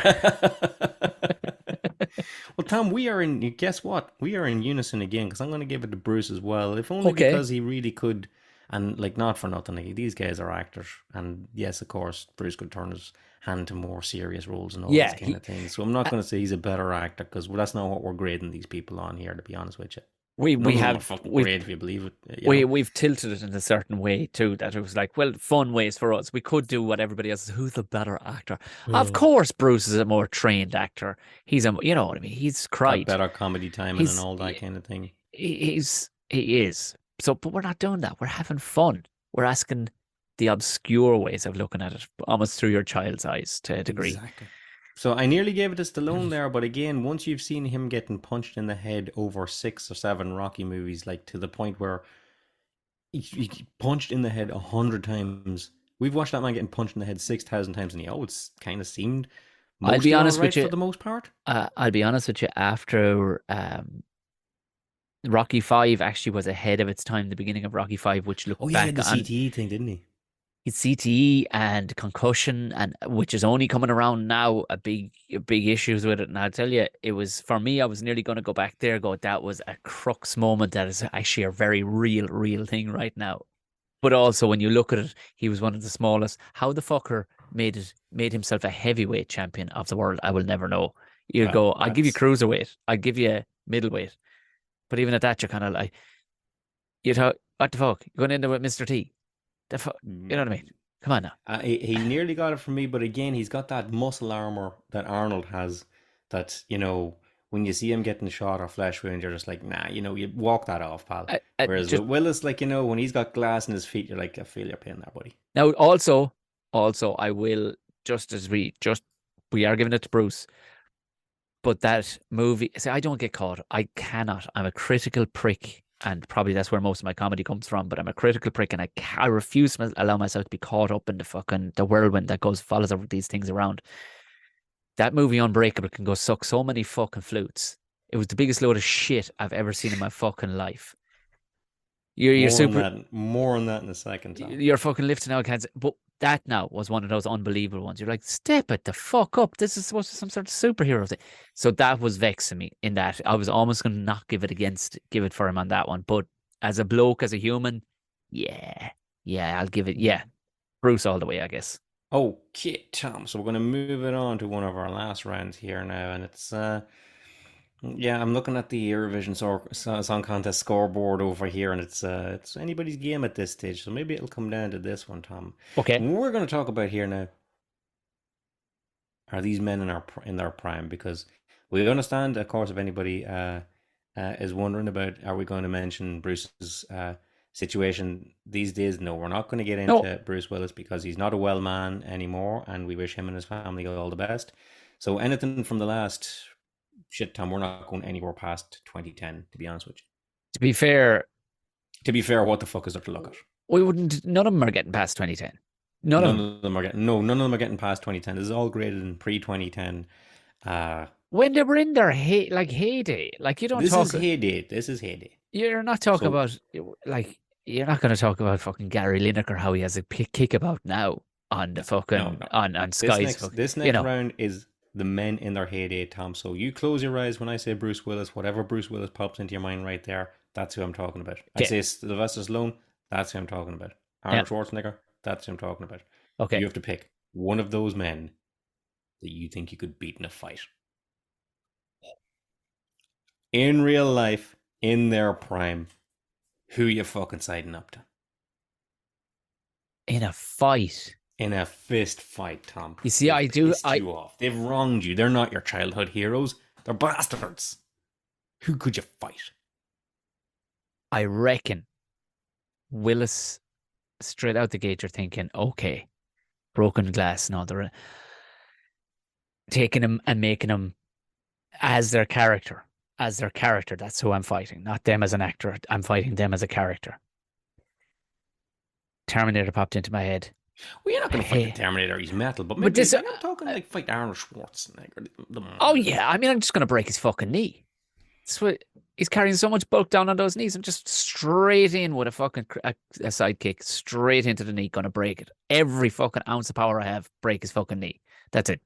Well, Tom, we are in. Guess what? We are in unison again because I'm going to give it to Bruce as well, if only Okay. because he really could. And like, not for nothing, like, these guys are actors, and yes, of course, Bruce could turn his hand to more serious roles and all this Yeah. kind of thing. So I'm not going to say he's a better actor because that's not what we're grading these people on here. To be honest with you, We none we of them are have fucking we've great if you believe it. we've tilted it in a certain way too that it was like, well, fun ways for us. We could do what everybody else is. Who's the better actor? Of Oh. course, Bruce is a more trained actor. He's a, you know what I mean. He's Got cried. better comedy timing and He's all that kind of thing. he is. So, but we're not doing that. We're having fun. We're asking the obscure ways of looking at it, almost through your child's eyes to a degree. Exactly. So I nearly gave it to Stallone there, but again, once you've seen him getting punched in the head over 6 or 7 Rocky movies, like to the point where he punched in the head 100 times. We've watched that man getting punched in the head 6,000 times, and he always kind of seemed I'll be mostly all honest with right you. for the most part. I'll be honest with you. After Rocky Five actually was ahead of its time. The beginning of Rocky Five, which Oh looked yeah, he had back the on CTE thing, didn't he? it's CTE and concussion, and which is only coming around now. A big issues with it, and I'll tell you, it was for me. I was nearly going to go back there. Go, that was a crux moment. That is actually a very real thing right now. But also, when you look at it, he was one of the smallest. How the fucker made himself a heavyweight champion of the world, I will never know. You Well, go, I'll give you that's cruiserweight, I'll give you middleweight, but even at that, you're kind of like, you thought, what the fuck? You're going in there with Mr. T. The fuck, you know what I mean? Come on now. he nearly got it from me, but again, he's got that muscle armor that Arnold has. That when you see him getting shot or flesh wound, you're just like, nah, you walk that off, pal. Whereas Just with Willis, like when he's got glass in his feet, you're like, I feel your pain there, buddy. now, also, I will we are giving it to Bruce. But that movie, see, I don't get caught. I cannot. I'm a critical prick, and probably that's where most of my comedy comes from. But I'm a critical prick, and I refuse to allow myself to be caught up in the whirlwind that follows over these things around. That movie Unbreakable can go suck so many fucking flutes. It was the biggest load of shit I've ever seen in my fucking life. You're More on super. that, more on that in a second, Tom. You're fucking lifting out cans. But that now was one of those unbelievable ones. You're like, step it the fuck up. This is supposed to be some sort of superhero thing. So that was vexing me in that I was almost going to not give it for him on that one. But as a bloke, as a human, yeah, I'll give it. Yeah, Bruce all the way, I guess. Okay, Tom. So we're going to move it on to one of our last rounds here now, and it's yeah, I'm looking at the Eurovision Song Contest scoreboard over here, and it's anybody's game at this stage. So maybe it'll come down to this one, Tom. Okay. What we're going to talk about here now are these men in their prime, because we understand, of course, if anybody is wondering about, are we going to mention Bruce's situation these days? No, we're not going to get No, into Bruce Willis because he's not a well man anymore, and we wish him and his family all the best. So anything from the last shit, Tom, we're not going anywhere past 2010, to be honest with you. to be fair, What the fuck is there to look at? we wouldn't. None of them are getting past 2010. None of them. None of them are getting past 2010. This is all graded in pre 2010. When they were in their heyday, like you don't This talk. is heyday. This is heyday. You're not talking So about like you're not going to talk about fucking Gary Lineker how he has a kick about now on the fucking no. on Sky's fucking, This next round is the men in their heyday, Tom. So you close your eyes when I say Bruce Willis. Whatever Bruce Willis pops into your mind right there, That's who I'm talking about. I Okay. say Sylvester Stallone. That's who I'm talking about. Yeah. Arnold Schwarzenegger. That's who I'm talking about. Okay. You have to pick one of those men that you think you could beat in a fight. In real life, in their prime, who you fucking siding up to? In a fight. In a fist fight, Tom. You see, They've I do. pissed you off. They've wronged you. They're not your childhood heroes. They're bastards. Who could you fight? I reckon Willis straight out the gate. You're thinking, okay, broken glass. No, they're taking him and making him as their character. As their character. That's who I'm fighting. Not them as an actor. I'm fighting them as a character. Terminator popped into my head. Well, you're not going to fight the Hey. Terminator. He's metal, but But maybe this, I'm talking like fight Arnold Schwarzenegger. oh yeah, I mean, I'm just going to break his fucking knee. That's what he's carrying so much bulk down on those knees. I'm just straight in with a fucking a sidekick, straight into the knee, going to break it. Every fucking ounce of power I have, break his fucking knee. That's it.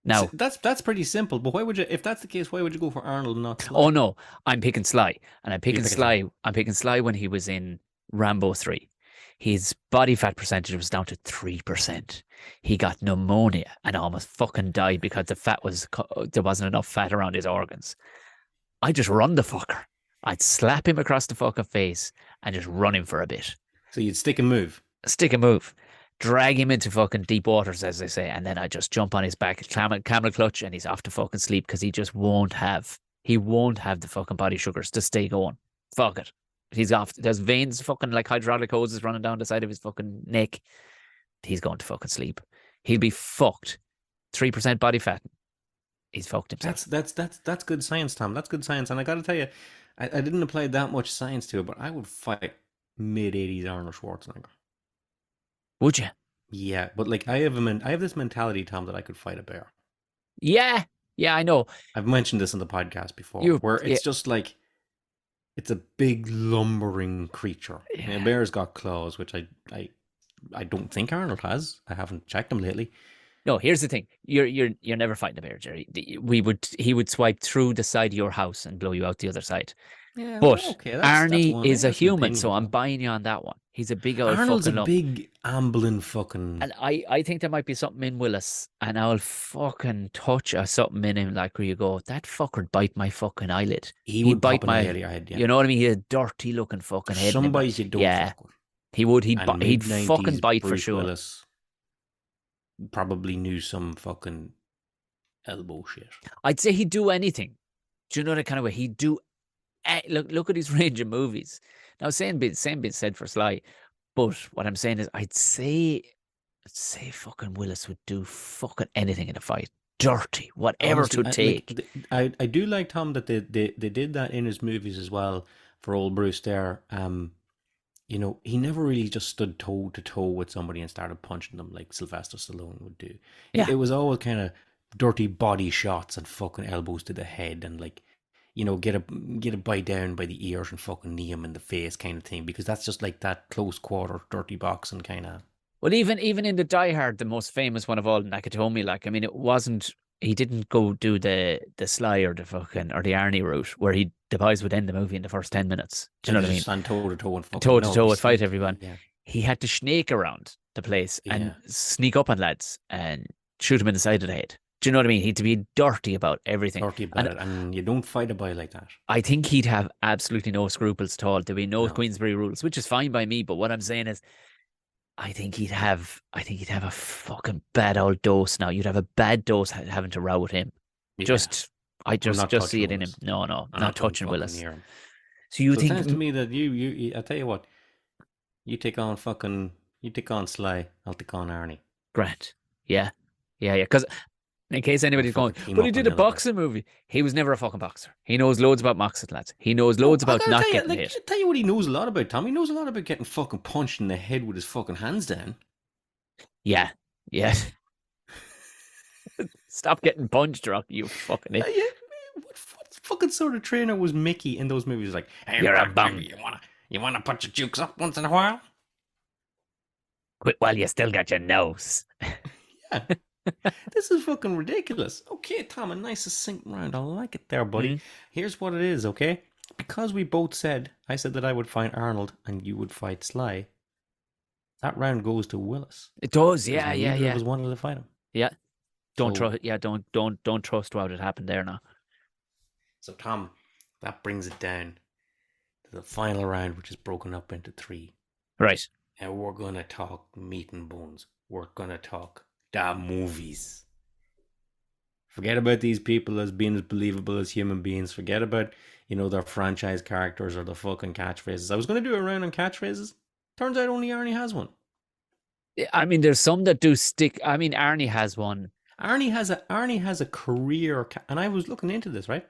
Now that's pretty simple. But why would you? If that's the case, why would you go for Arnold and not Sly? Oh no, I'm picking Sly, and I'm picking picking Sly. I'm picking Sly when he was in Rambo 3. His body fat percentage was down to 3%. He got pneumonia and almost fucking died because there wasn't enough fat around his organs. I just run the fucker. I'd slap him across the fucking face and just run him for a bit. So you'd stick and move. Stick and move. Drag him into fucking deep waters, as they say, and then I just jump on his back, camel clutch, and he's off to fucking sleep because he won't have the fucking body sugars to stay going. Fuck it. He's off. There's veins, fucking like hydraulic hoses running down the side of his fucking neck. He's going to fucking sleep. He'll be fucked. 3% body fat. He's fucked himself. That's good science, Tom. That's good science. And I got to tell you, I didn't apply that much science to it, but I would fight mid-80s Arnold Schwarzenegger. Would you? Yeah, but like I have this mentality, Tom, that I could fight a bear. Yeah, I know. I've mentioned this on the podcast before, where it's just like it's a big lumbering creature. Yeah. I mean, a bear's got claws, which I don't think Arnold has. I haven't checked him lately. No, here's the thing. You're never fighting a bear, Jerry. He would swipe through the side of your house and blow you out the other side. Yeah, but well, okay, Arnie is a human, so I'm buying you on that one. He's a big old Arnold's fucking a big ambling fucking. And I think there might be something in Willis, and I'll fucking touch something in him like where you go, that fucker'd bite my fucking eyelid. He'd bite my head, yeah. You know what I mean? He had a dirty looking fucking head. Some boys you don't fuck with. He would. He'd fucking bite Bruce for sure. Willis probably knew some fucking elbow shit. I'd say he'd do anything. Do you know that kind of way? He'd do. Look at his range of movies. Now, same being said for Sly, but what I'm saying is, I'd say fucking Willis would do fucking anything in a fight, dirty, whatever to take. I do like, Tom, that they did that in his movies as well for old Bruce there. You know, he never really just stood toe to toe with somebody and started punching them like Sylvester Stallone would do. Yeah. It was always kind of dirty body shots and fucking elbows to the head and like, you know, get a bite down by the ears and fucking knee him in the face kind of thing, because that's just like that close quarter dirty boxing kind of. Well, even in the Die Hard, the most famous one of all, Nakatomi, like, I mean, he didn't go do the Sly or the Arnie route where the boys would end the movie in the first 10 minutes. Do you know what I mean? Stand toe to toe and fucking toe to toe would fight everyone. Yeah. He had to snake around the place and sneak up on lads and shoot him in the side of the head. Do you know what I mean? He'd be dirty about everything. Dirty about it, and you don't fight a boy like that. I think he'd have absolutely no scruples at all. There'd be no Queensberry rules, which is fine by me. But what I'm saying is, I think he'd have a fucking bad old dose now. You'd have a bad dose having to row with him. Yeah. I just see it in him. No, not touching Willis. So you think it sounds to me that you I tell you what, you take on Sly, I'll take on Arnie. Grant. Yeah. Because in case anybody's going, but he did a boxing movie. He was never a fucking boxer. He knows loads about boxing, lads. He knows loads about not getting hit. I'll tell you what he knows a lot about, Tom. He knows a lot about getting fucking punched in the head with his fucking hands down. Yeah. Stop getting punched, Rock, you fucking idiot. What fucking sort of trainer was Mickey in those movies? Like, hey, you're a bum. You wanna put your jukes up once in a while? Quit while you still got your nose. Yeah. This is fucking ridiculous. Okay, Tom, a nice succinct round. I like it there, buddy. Mm-hmm. Here's what it is, okay? because we both said, I said that I would fight Arnold and you would fight Sly, that round goes to Willis It does, because yeah, yeah, neither of yeah, us wanted to fight him. yeah. Don't So, trust, yeah, don't trust what had happened there now. so Tom, that brings it down to the final round, which is broken up into three. Right. And we're gonna talk meat and bones. We're gonna talk the movies. Forget about these people as being as believable as human beings. Forget about, their franchise characters or the fucking catchphrases. I was gonna do a round on catchphrases. Turns out only Arnie has one. I mean, there's some that do stick. I mean, Arnie has one. Arnie has a career, and I was looking into this, right?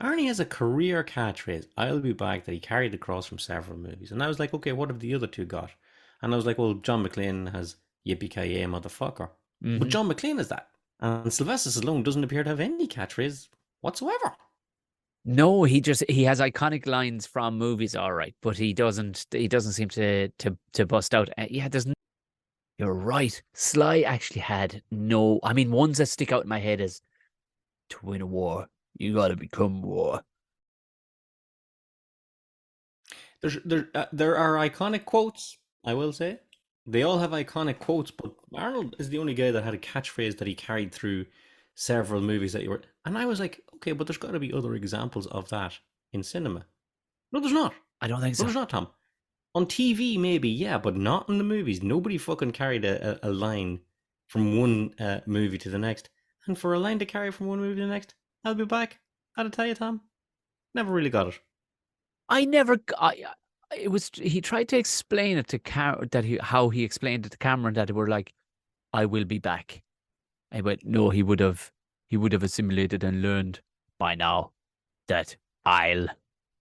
Arnie has a career catchphrase. I'll be back that he carried across from several movies, and I was like, okay, what have the other two got? And I was like, well, John McClane has "Yippee ki yay, motherfucker," but Hmm. John McClane is that, and Sylvester Stallone doesn't appear to have any catchphrase whatsoever. No, he has iconic lines from movies, all right, but he doesn't seem to bust out. Yeah, you're right. Sly actually had no. I mean, ones that stick out in my head is to win a war, you got to become war. There are iconic quotes. I will say they all have iconic quotes, but Arnold is the only guy that had a catchphrase that he carried through several movies that you were. And I was like, okay, but there's got to be other examples of that in cinema. No, there's not. I don't think No, so. there's not, Tom. On TV, maybe, yeah, but not in the movies. Nobody fucking carried a line from one movie to the next. And for a line to carry from one movie to the next, I'll be back. I'll tell you, Tom. Never really got it. I never. It was he tried to explain it to how he explained it to Cameron that we're like, I will be back. I went, no, he would have assimilated and learned by now that I'll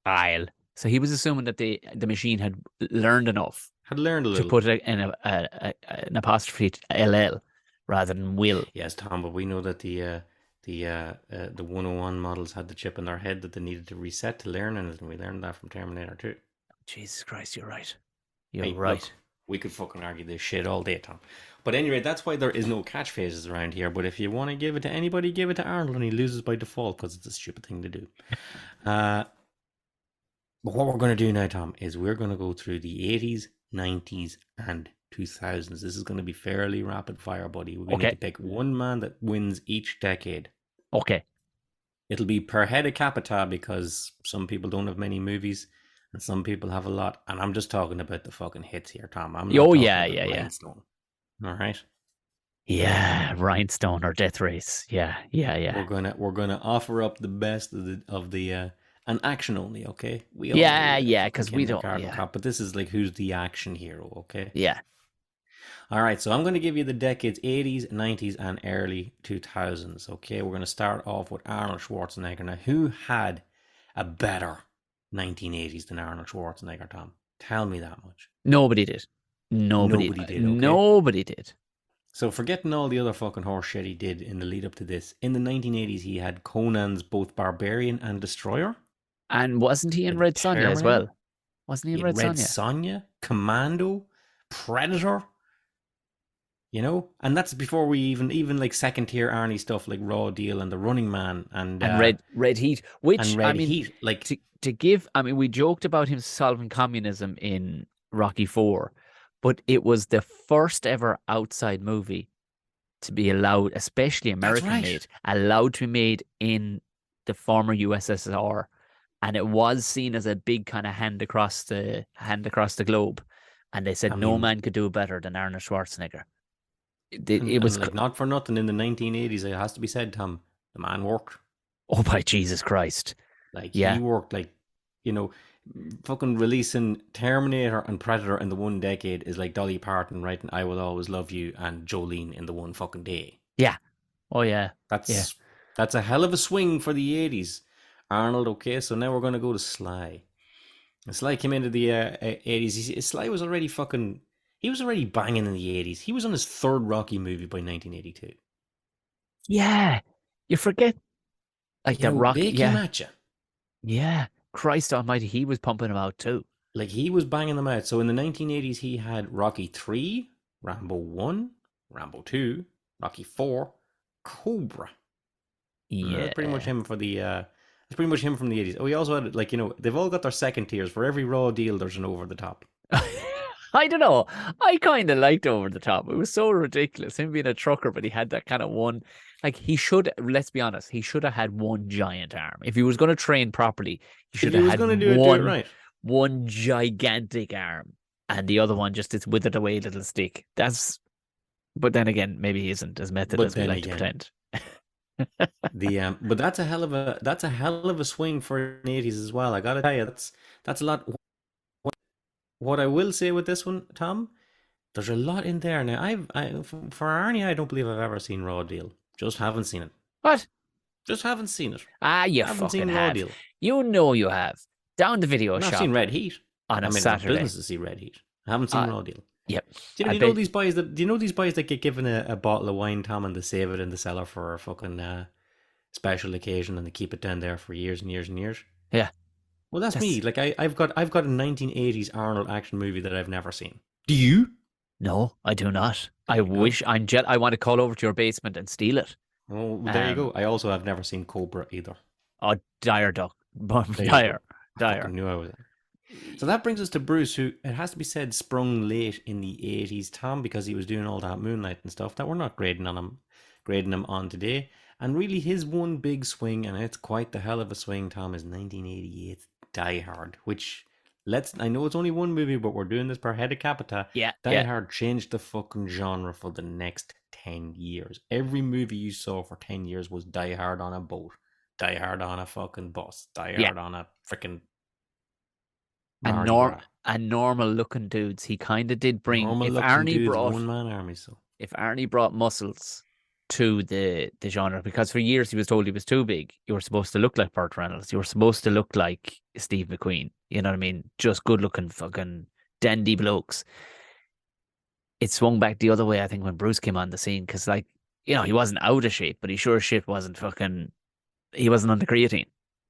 I'll. So he was assuming that the machine had learned enough Had learned a to little. put it in an apostrophe LL rather than will. Yes, Tom, but we know that the 101 models had the chip in their head that they needed to reset to learn anything. We learned that from Terminator 2. Jesus Christ, you're right. You're Hey, right. look, we could fucking argue this shit all day, Tom. But anyway, that's why there is no catchphrases around here. But if you want to give it to anybody, give it to Arnold, and he loses by default because it's a stupid thing to do. Uh, but what we're going to do now, Tom, is we're going to go through the 80s, 90s, and 2000s. This is going to be fairly rapid fire, buddy. We're going to need Okay. to pick one man that wins each decade. Okay. It'll be per head of capita because some people don't have many movies and some people have a lot. And I'm just talking about the fucking hits here, Tom. I'm not Oh talking yeah, about yeah, yeah. Rhinestone. All right. Yeah, Rhinestone or Death Race. Yeah, yeah, yeah. We're gonna offer up the best of the and action only, okay? We all know Yeah, we like yeah, fucking because we don't. kindergarten Yeah, cop, but this is like who's the action hero, okay? yeah. All right, so I'm going to give you the decades 80s, 90s, and early 2000s. Okay, we're going to start off with Arnold Schwarzenegger. Now, who had a better 1980s than Arnold Schwarzenegger, Tom? Tell me that much. Nobody did. Nobody. Nobody did, okay? Nobody did. So, forgetting all the other fucking horse shit he did in the lead up to this, in the 1980s, he had Conan's both Barbarian and Destroyer. And wasn't he He in had the Red Sonja as Terminator. well? Wasn't he He in had Red Red Sonja? Sonja, Commando, Predator. And that's before we even like second tier Arnie stuff like Raw Deal and The Running Man and And Red Heat, which I Red mean, Heat. Like, to give, I mean, we joked about him solving communism in Rocky Four, but it was the first ever outside movie to be allowed, especially that's American right. made, allowed to be made in the former USSR, and it was seen as a big kind of hand across the globe, and they said I no mean, man could do better than Arnold Schwarzenegger. It and was like not for nothing in the 1980s, it has to be said, Tom, the man worked. oh by Jesus Christ, Like he yeah, worked. Like you know, fucking releasing Terminator and Predator in the one decade is like Dolly Parton writing "I Will Always Love You" and Jolene in the one fucking day. yeah, oh yeah, yeah. That's that's a hell of a swing for the 80s. Arnold, okay, so now we're going to go to Sly. Sly came into the 80s. Sly was already fucking. He was already banging in the 80s. He was on his third Rocky movie by 1982. Yeah, you forget like the Rock. They came Yeah, at you. yeah. Christ Almighty, he was pumping them out too. Like he was banging them out. So in the 1980s, he had Rocky 3, Rambo 1, Rambo 2, Rocky 4, Cobra. And that's pretty much Yeah, him for the It's pretty much him from the 80s. Oh, he also had, like, they've all got their second tiers. For every Raw deal, there's an over the top. I don't know. I kind of liked Over the Top. It was so ridiculous. Him being a trucker, but he had that kind of one. Like he should, let's be honest, he should have had one giant arm. If he was going to train properly, he If should he have was had going to do it right. one gigantic arm, and the other one just this withered away little stick. But then again, maybe he isn't as method But as we then like to again, pretend. but that's a hell of a swing for the 80s as well. I gotta tell you, that's a lot. What I will say with this one, Tom, there's a lot in there. Now, for Arnie, I don't believe I've ever seen Raw Deal. Just haven't seen it. What? Just haven't seen it. Ah, you Haven't fucking seen Raw have. Deal. You know you have. Down the video I've shop seen Red Heat. on a I mean, Saturday. business to see Red Heat. I haven't seen Raw Deal. Yep. Do you know these boys that? Do you know these boys that get given a bottle of wine, Tom, and they save it in the cellar for a fucking special occasion, and they keep it down there for years and years and years? Yeah. Well, that's me. Like I've got a 1980s Arnold action movie that I've never seen. Do you? No, I do not. I wish I want to call over to your basement and steal it. Oh, there you go. I also have never seen Cobra either. Oh, dire duck. Dire. I fucking knew I was. So that brings us to Bruce, who, it has to be said, sprung late in the 80s, Tom, because he was doing all that Moonlight and stuff that we're not grading him on today. And really his one big swing, and it's quite the hell of a swing, Tom, is 1988 Die Hard, which I know it's only one movie, but we're doing this per head of capita. Yeah. Die Hard changed the fucking genre for the next 10 years. Every movie you saw for 10 years was Die Hard on a boat, Die Hard on a fucking bus, Die Hard on a freaking and normal looking dudes. He kind of did bring normal looking dudes, one man army. So if Arnie brought muscles to the genre, because for years he was told he was too big. You were supposed to look like Burt Reynolds. You were supposed to look like Steve McQueen. You know what I mean? Just good looking fucking dandy blokes. It swung back the other way, I think, when Bruce came on the scene, because he wasn't out of shape, but he sure as shit wasn't he wasn't on the creatine.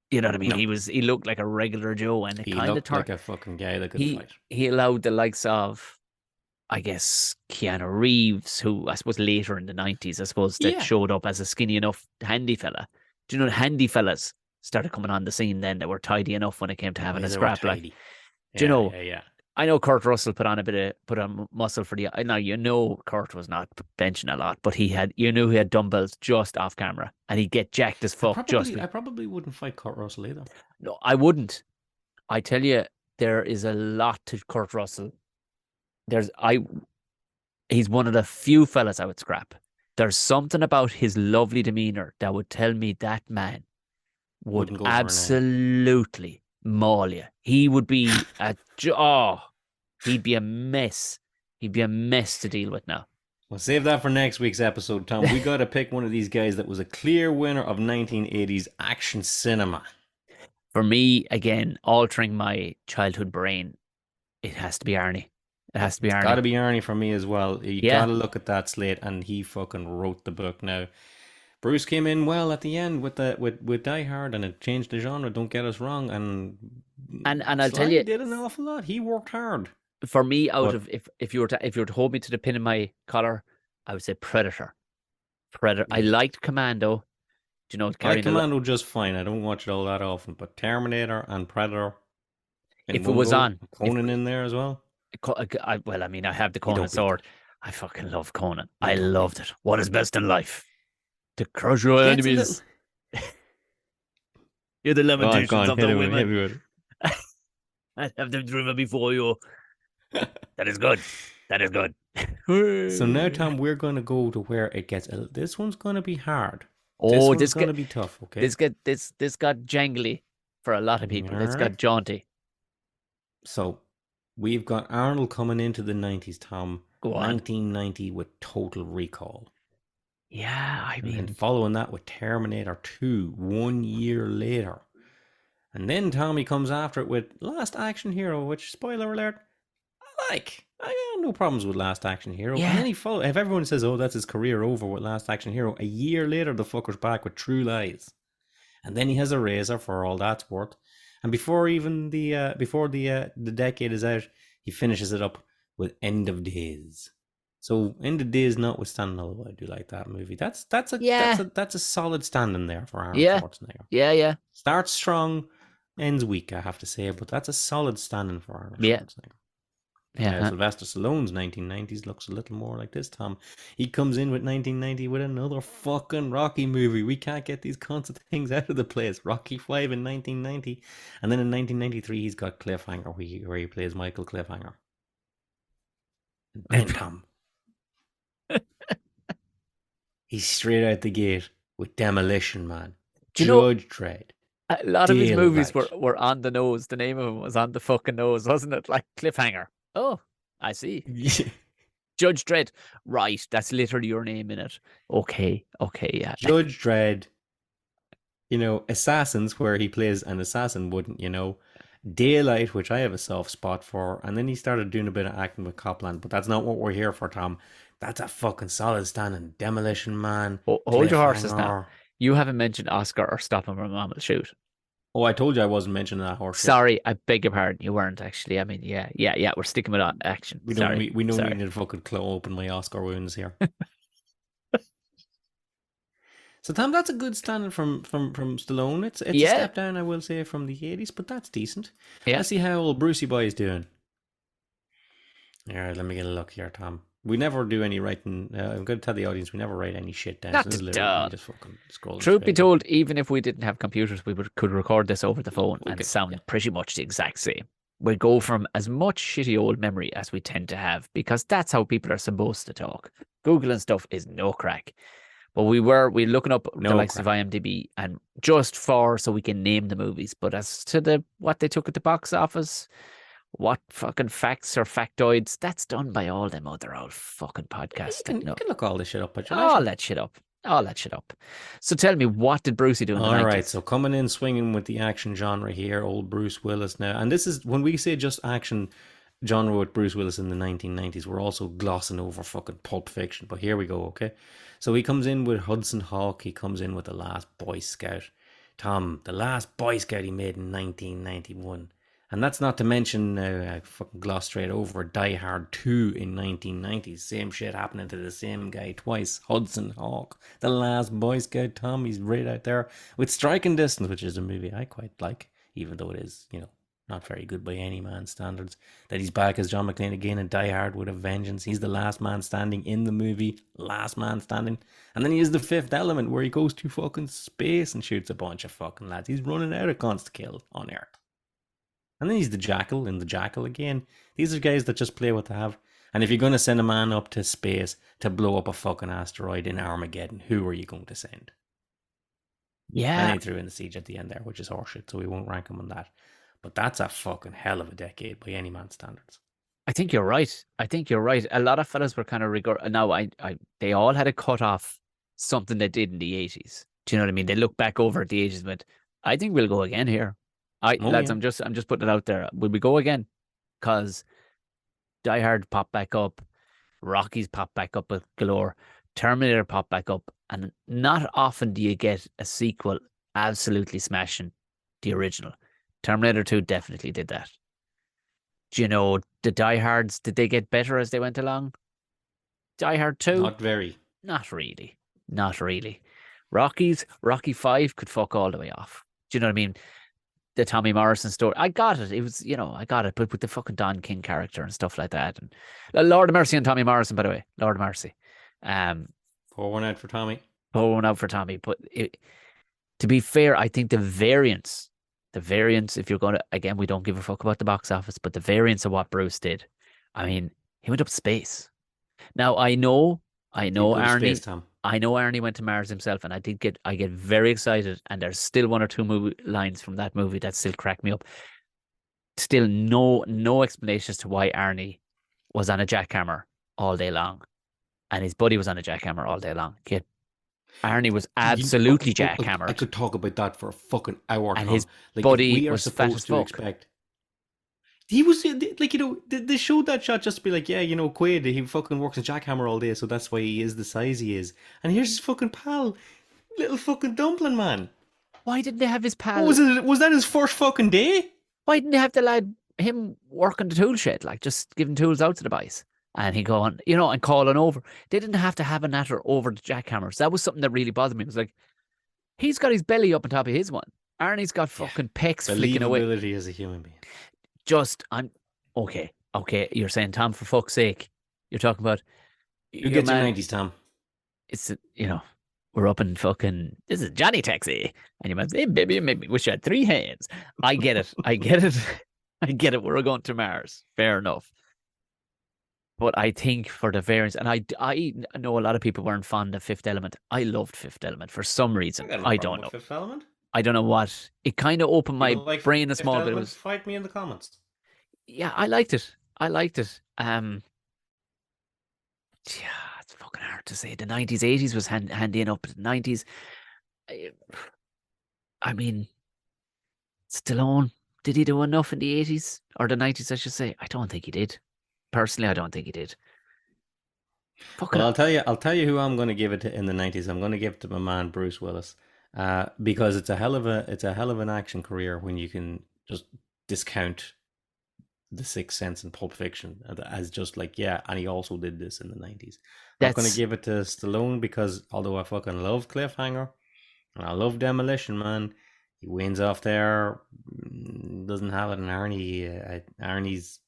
You know what I mean? No. He looked like a regular Joe, and it kind of turned like a fucking guy that could fight. He allowed the likes of, I guess, Keanu Reeves, who I suppose later in the 90s, I suppose, that showed up as a skinny enough handy fella. Do you know the handy fellas started coming on the scene then that were tidy enough when it came to having a scrap? Like, do you know? Yeah. I know Kurt Russell put on muscle for the. Now Kurt was not benching a lot, but he had dumbbells just off camera, and he'd get jacked as fuck. I probably wouldn't fight Kurt Russell either. No, I wouldn't. I tell you, there is a lot to Kurt Russell. He's one of the few fellas I would scrap. There's something about his lovely demeanor that would tell me that man would absolutely maul you. He would be he'd be a mess. He'd be a mess to deal with now. We'll save that for next week's episode, Tom. We got to pick one of these guys that was a clear winner of 1980s action cinema. For me, again, altering my childhood brain, it has to be Arnie. It has to be Arnie. It's got to be Arnie for me as well. You got to look at that slate, and he fucking wrote the book now. Bruce came in well at the end with Die Hard, and it changed the genre. Don't get us wrong, and I'll tell you, he did an awful lot. He worked hard. For me, if you were to hold me to the pin in my collar, I would say Predator. I liked Commando. Do you know? I like Commando just fine. I don't watch it all that often, but Terminator and Predator. If it was on, Conan in there as well. I have the Conan sword. I fucking love Conan. I loved it. What is best in life? To crush your enemies. You're the lamentations of the women. I'd have them driven before you. That is good. That is good. So now, Tom, we're going to go to where it gets. This one's going to be hard. Oh, this one's going to be tough. Okay. This got jangly for a lot of people. It's got jaunty. So we've got Arnold coming into the 90s, Tom. Go on. 1990 with Total Recall. Yeah, I mean, and following that with Terminator 2 1 year later. And then Tommy comes after it with Last Action Hero, which, spoiler alert, I got no problems with Last Action Hero. Yeah. And then if everyone says, oh, that's his career over with Last Action Hero, a year later the fucker's back with True Lies. And then he has a razor for all that's worth. And before even the decade is out, he finishes it up with End of Days. So in the days notwithstanding, although I do like that movie, Yeah, that's a solid standing there for Arnold yeah, Schwarzenegger. yeah. Starts strong, ends weak, I have to say, but that's a solid standing for Arnold Yeah, Schwarzenegger. yeah. Sylvester Stallone's 1990s looks a little more like this, Tom. He comes in with 1990 with another fucking Rocky movie. We can't get these kinds of things out of the place. Rocky 5 in 1990. And then in 1993, he's got Cliffhanger, where he plays Michael Cliffhanger. And then, Tom, he's straight out the gate with Demolition Man, Do you know Judge Dredd, a lot of his movies Daylight. were on the nose. The name of them was on the fucking nose, wasn't it? Like Cliffhanger. Oh, I see. Judge Dredd. Right, that's literally your name in it. Okay, yeah. Judge Dredd, Assassins, where he plays an assassin, wouldn't. Daylight, which I have a soft spot for, and then he started doing a bit of acting with Copland, but that's not what we're here for, Tom. That's a fucking solid standing. Demolition Man, Hold your horses now. Cliffhanger. You haven't mentioned Oscar or Stop Him or Mom Will Shoot. Oh, I told you I wasn't mentioning that horse shit. Sorry, I beg your pardon. You weren't actually. I mean, yeah. We're sticking with action. We don't Sorry, we don't sorry. need to fucking open my Oscar wounds here. So Tom, that's a good standing from Stallone. It's a Yeah, step down, I will say, from the 80s, but that's decent. yeah. Let's see how old Brucey Boy is doing. All right, let me get a look here, Tom. We never do any writing. I'm going to tell the audience we never write any shit down. Not So this is to literally me just fucking scrolling. Truth be straight. told, even if we didn't have computers, could record this over the phone and Okay, sound yeah. pretty much the exact same. We go from as much shitty old memory as we tend to have because that's how people are supposed to talk. Google and stuff is no crack. But we looking up the No likes of crack. IMDb and just so we can name the movies. But as to what they took at the box office, what fucking facts or factoids, that's done by all them other old fucking podcasts. You can look all this shit up at your All leisure. that shit up. All that shit up. So tell me, what did Brucey do in the 90s? All right, so coming in swinging with the action genre here, old Bruce Willis now. And this is when we say just action genre with Bruce Willis in the 1990s, we're also glossing over fucking Pulp Fiction. But here we go, okay? So he comes in with Hudson Hawk. He comes in with The Last Boy Scout. Tom, The Last Boy Scout he made in 1991. And that's not to mention, I fucking gloss straight over, Die Hard 2 in 1990. Same shit happening to the same guy twice. Hudson Hawk, The Last Boy Scout. Tom, he's right out there with Striking Distance, which is a movie I quite like, even though it is, not very good by any man's standards. That he's back as John McClane again in Die Hard with a vengeance. He's the last man standing in the movie. Last man standing. And then he is The Fifth Element, where he goes to fucking space and shoots a bunch of fucking lads. He's running out of cons to kill on Earth. And then he's the Jackal in the Jackal again. These are guys that just play what they have. And if you're going to send a man up to space to blow up a fucking asteroid in Armageddon, who are you going to send? Yeah. And he threw in the siege at the end there, which is horseshit, so we won't rank him on that. But that's a fucking hell of a decade by any man's standards. I think you're right. A lot of fellas were kind of they all had a cut off something they did in the 80s. Do you know what I mean? They look back over at the 80s and went, I think we'll go again here. Lads, yeah. I'm just putting it out there. Will we go again? Because Die Hard popped back up, Rocky's popped back up with galore, Terminator popped back up, and not often do you get a sequel absolutely smashing the original. Terminator 2 definitely did that. Do you know the Die Hards? Did they get better as they went along? Die Hard 2? Not very. Not really. Rocky 5 could fuck all the way off. Do you know what I mean? The Tommy Morrison story. I got it. It was, I got it, but with the fucking Don King character and stuff like that. And Lord of Mercy and Tommy Morrison, by the way. Lord of Mercy. Pour one out for Tommy. Pour one out for Tommy. But to be fair, I think the variance, if you're going to, again, we don't give a fuck about the box office, but the variance of what Bruce did, I mean, he went up space. Now, I know Arnie. Space, Tom. I know Arnie went to Mars himself, and I get very excited. And there's still one or two movie lines from that movie that still crack me up. Still, no explanation as to why Arnie was on a jackhammer all day long, and his buddy was on a jackhammer all day long. Yet Arnie was absolutely jackhammered. I could talk about that for a fucking hour. And Tom. his buddy was fat as fuck. Expect. He was they showed that shot just to be like, yeah, Quaid, he fucking works a jackhammer all day, so that's why he is the size he is. And here's his fucking pal, little fucking dumpling man. Why didn't they have his pal? Was that his first fucking day? Why didn't they have him working the tool shed, like just giving tools out to the boys? and he going, and calling over. They didn't have to have a natter over the jackhammers. That was something that really bothered me. It was like, he's got his belly up on top of his one. Arnie's got Yeah. fucking pecs flicking away. Believability as a human being. I'm okay. Okay, you're saying, Tom, for fuck's sake, you're talking about Who your gets your man. 90s, Tom? It's we're up in fucking, this is Johnny Taxi, and you might say, hey, baby, maybe wish you had three hands. I get it. I get it. I get it. We're going to Mars. Fair enough. But I think for the variants, and I know a lot of people weren't fond of Fifth Element. I loved Fifth Element for some I reason. got no I problem don't with know. Fifth Element. I don't know what. It kind of opened my People like brain a Fifth small bit. It Element? was, Fight me in the comments. yeah, I liked it. I liked it. Yeah, it's fucking hard to say. The 90s, 80s was handy enough, but the 90s, I, I mean, Stallone, did he do enough in the 80s or the 90s, I should say? I don't think he did. Personally, I don't think he did. Fucking, Well, I'll tell you who I'm going to give it to in the 90s. I'm going to give it to my man Bruce Willis, because it's a hell of an action career when you can just discount The Sixth Sense and Pulp Fiction as just like, yeah, and he also did this in the 90s. I'm not going to that's give it to Stallone because although I fucking love Cliffhanger and I love Demolition Man, he wins off there. Doesn't have it in Arnie. Arnie's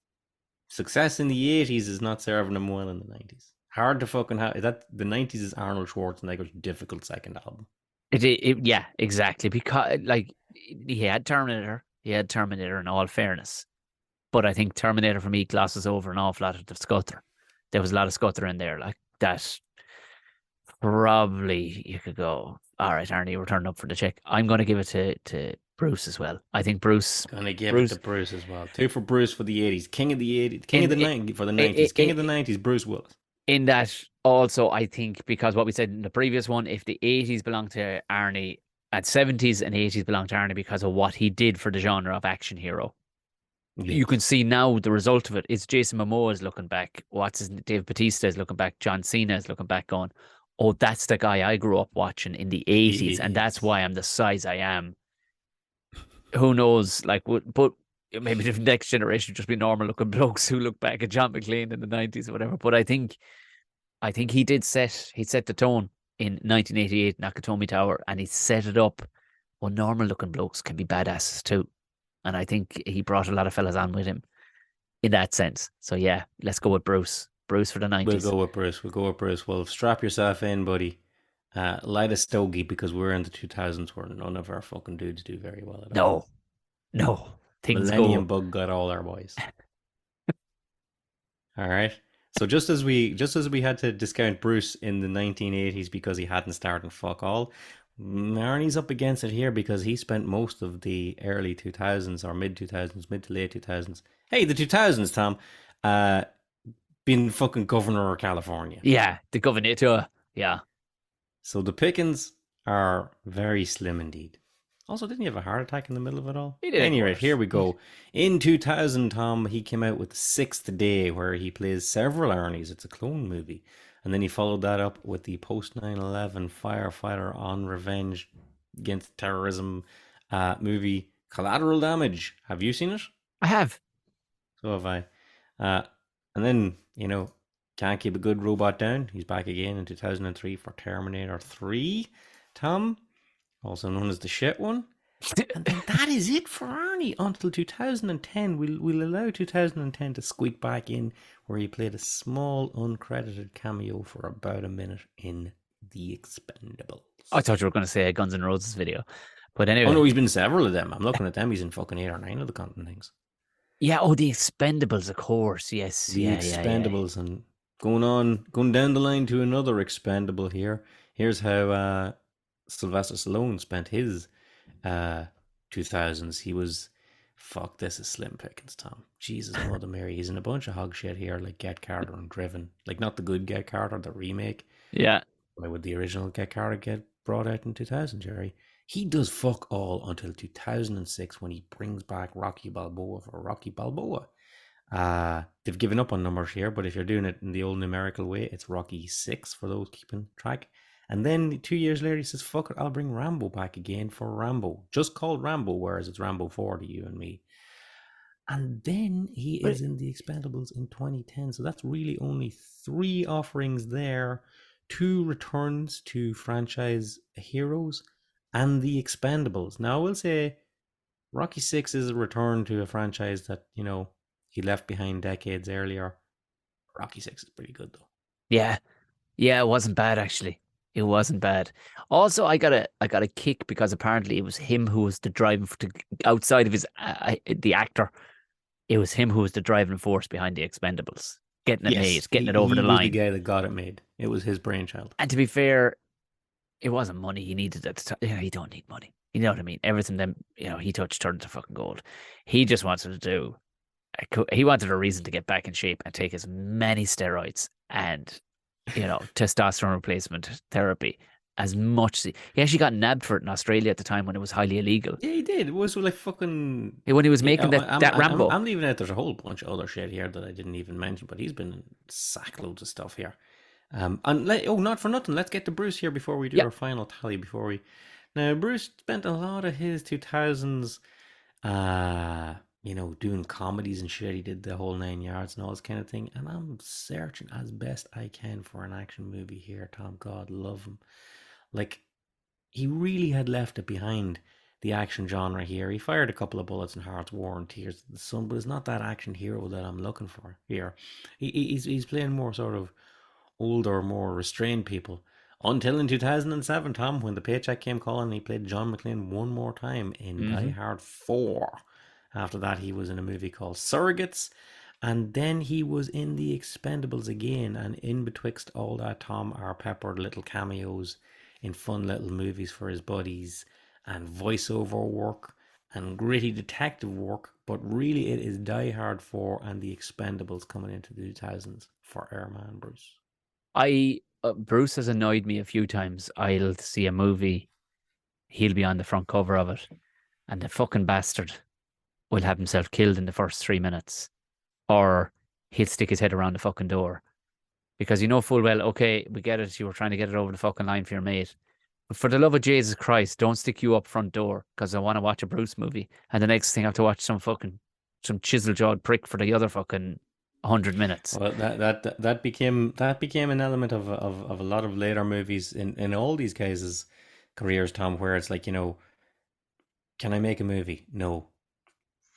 success in the 80s is not serving him well in the 90s. Hard to fucking have that. The 90s is Arnold Schwarzenegger's difficult second album. yeah, exactly. Because like he had Terminator, in all fairness. But I think Terminator for me glosses over an awful lot of the Scutter. There was a lot of Scutter in there, like that. Probably you could go, all right, Arnie, we're turning up for the check. I'm going to give it to Bruce as well. I think Gonna give it to Bruce Bruce as well. Two for Bruce for the 80s. King of the 80s. King of in the 90s for the in, 90s. King of the 90s, Bruce Willis. in that also, I think because what we said in the previous one, if the 80s belong to Arnie, at 70s and 80s belong to Arnie because of what he did for the genre of action hero. Yes. You can see now the result of it. It's Jason Momoa is looking back. Dave Bautista is looking back. John Cena is looking back going, oh, that's the guy I grew up watching in the 80s. And that's why I'm the size I am. Who knows? Like, but maybe the next generation just be normal looking blokes who look back at John McClane in the 90s or whatever. But I think he set the tone in 1988 Nakatomi Tower, and he set it up. Well, normal looking blokes can be badasses too. And I think he brought a lot of fellas on with him in that sense. So yeah, let's go with Bruce. Bruce for the 90s. We'll go with Bruce. Well, strap yourself in, buddy. Light a stogie because we're in the 2000s where none of our fucking dudes do very well at all. No. Things Millennium go. Bug got all our boys. All right. So just as we had to discount Bruce in the 1980s because he hadn't started fuck all, Arnie's up against it here because he spent most of the early 2000s or mid 2000s, mid to late 2000s. Hey, the 2000s, Tom, being fucking governor of California. Yeah, the governor. Yeah. So the pickings are very slim indeed. Also, didn't he have a heart attack in the middle of it all? He did. Anyway, here we go. In 2000, Tom, he came out with The Sixth Day, where he plays several Arnies. It's a clone movie. And then he followed that up with the post 9/11 firefighter on revenge against terrorism movie Collateral Damage. Have you seen it? I have. So have I. And then, can't keep a good robot down. He's back again in 2003 for Terminator 3. Tom, also known as the shit one. And then that is it for Arnie until 2010. We'll allow 2010 to squeak back in, where he played a small uncredited cameo for about a minute in The Expendables. I thought you were going to say a Guns N' Roses video, but anyway. Oh no, he's been in several of them. I'm looking at them. He's in fucking 8 or 9 of the content things. Yeah. The Expendables, of course. Yes. The Expendables, yeah. And going down the line to another expendable here. Here's how Sylvester Stallone spent his 2000s. He was, fuck, this is slim pickings, Tom. Jesus, Mother Mary. He's in a bunch of hog shit here, like Get Carter and Driven. Like, not the good Get Carter, the remake. Yeah. Why would the original Get Carter get brought out in 2000, Jerry? He does fuck all until 2006 when he brings back Rocky Balboa for Rocky Balboa. They've given up on numbers here, but if you're doing it in the old numerical way, it's Rocky 6 for those keeping track. And then 2 years later, he says, fuck it, I'll bring Rambo back again for Rambo. Just called Rambo, whereas it's Rambo 4 to you and me. And then he But is in the Expendables in 2010. So that's really only three offerings there, two returns to franchise heroes, and the Expendables. Now, I will say Rocky 6 is a return to a franchise that, he left behind decades earlier. Rocky 6 is pretty good, though. yeah, yeah, it wasn't bad actually. It wasn't bad. Also, I got a kick because apparently it was him who was the driving outside of his the actor. It was him who was the driving force behind the Expendables, getting it Yes, made, getting it over he the was the line. guy that got it made. It was his brainchild. And to be fair, it wasn't money he needed at the time. Yeah, he don't need money. You know what I mean? Everything then, he touched turned into fucking gold. He just wanted to do. He wanted a reason to get back in shape and take as many steroids and testosterone replacement therapy as much. He actually got nabbed for it in Australia at the time when it was highly illegal. Yeah, he did. It was like fucking. When he was Yeah, making that Rambo. I'm leaving out. There's a whole bunch of other shit here that I didn't even mention, but he's been in sackloads of stuff here. Not for nothing. Let's get to Bruce here before we do Yeah, our final tally. Before we now, Bruce spent a lot of his 2000s, doing comedies and shit. He did the whole 9 yards and all this kind of thing. And I'm searching as best I can for an action movie here. Tom, God love him. Like, he really had left it behind, the action genre here. He fired a couple of bullets in Hearts, War and Tears of the Sun, but it's not that action hero that I'm looking for here. He's playing more sort of older, more restrained people. Until in 2007, Tom, when the paycheck came calling, he played John McClane one more time in Die hmm Hard 4. After that, he was in a movie called Surrogates. And then he was in The Expendables again. And in betwixt all that, Tom are peppered little cameos in fun little movies for his buddies and voiceover work and gritty detective work. But really, it is Die Hard 4 and The Expendables coming into the 2000s for Airman Bruce. I Bruce has annoyed me a few times. I'll see a movie, he'll be on the front cover of it, and the fucking bastard will have himself killed in the first 3 minutes, or he'll stick his head around the fucking door because you know full well, okay, we get it. You were trying to get it over the fucking line for your mate. But for the love of Jesus Christ, don't stick you up front door because I want to watch a Bruce movie. And the next thing I have to watch some chisel jawed prick for the other fucking 100 minutes. Well, that became an element of a lot of later movies in all these cases, careers, Tom, where it's like, can I make a movie? No.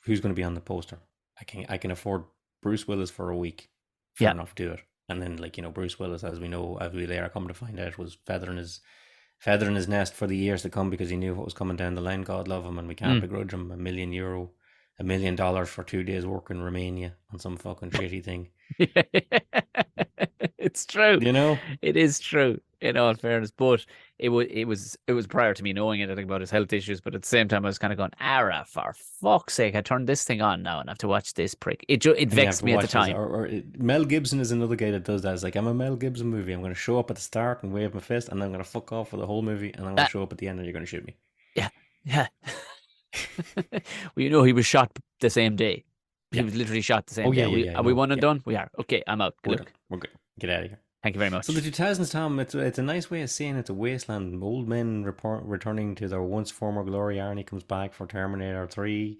Who's going to be on the poster? I can afford Bruce Willis for a week. Fair Yeah. enough, do it. And then, like, Bruce Willis, as we know, as we later come to find out, was feathering his nest for the years to come because he knew what was coming down the line. God love him, and we can't Mm. begrudge him €1 million, $1 million for 2 days work in Romania on some fucking shitty thing. It's true. You know? It is true, in all fairness. But it was prior to me knowing anything about his health issues. But at the same time, I was kind of going, Ara, for fuck's sake, I turned this thing on now and I have to watch this prick. It And you have vexed to me at the watch this. time. Mel Gibson is another guy that does that. It's like, I'm a Mel Gibson movie. I'm going to show up at the start and wave my fist, and then I'm going to fuck off for the whole movie, and I'm going Uh, to show up at the end, and you're going to shoot me. yeah, yeah. Well, he was shot the same day. He Yeah. was literally shot the same Oh, day. yeah, yeah, yeah. Are we No, one and yeah. done? We are. Okay, I'm out. We're Look, done. We're good. Get out of here. thank you very So much. the 2000s, Tom, it's a nice way of saying it's a wasteland. Old men returning to their once former glory. Arnie comes back for Terminator 3.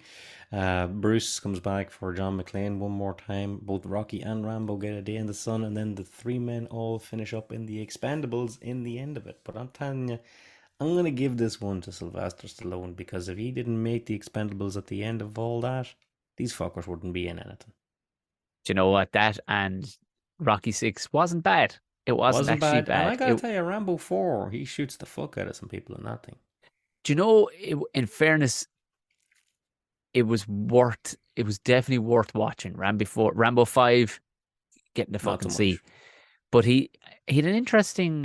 Bruce comes back for John McClane one more time. Both Rocky and Rambo get a day in the sun, and then the three men all finish up in the Expendables in the end of it. But I'm telling you, I'm going to give this one to Sylvester Stallone, because if he didn't make the Expendables at the end of all that, these fuckers wouldn't be in anything. Do you know what? That and Rocky 6 wasn't bad. It wasn't Wasn't actually bad. And I bad. gotta tell you, Rambo 4, he shoots the fuck out of some people in that thing. Do you know, in fairness, it was definitely worth watching. Rambo 5, getting to Not fucking so see. much. But he had an interesting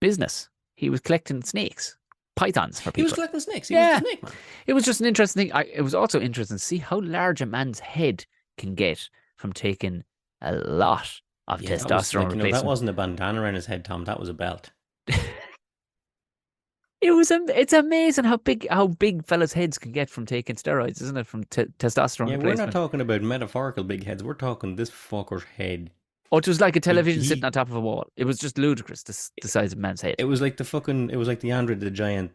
business. He was collecting snakes, pythons for He was people. collecting snakes. He was Yeah, the snake man. it was just an interesting thing. It was also interesting to see how large a man's head can get from taking a lot of Yeah, that was testosterone like, that replacement. wasn't a bandana around his head, Tom. That was a belt. It's amazing how big fellas' heads can get from taking steroids, isn't it? From testosterone Yeah, we're not replacement. talking about metaphorical big heads. We're talking this fucker's head. Oh, it was like a television He sitting on top of a wall. It was just ludicrous, the size of a man's head. It was like the Andre the Giant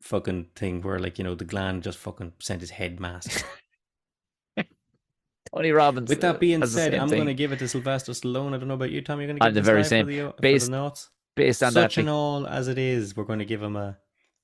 fucking thing where, like, the gland just fucking sent his head mask. Tony Robbins With that being has the said, same I'm going thing. to give it to Sylvester Stallone. I don't know about you, Tom. You're going to On give the this very guy same, for the based notes. based on that, Such an all as it is, we're going to give him a,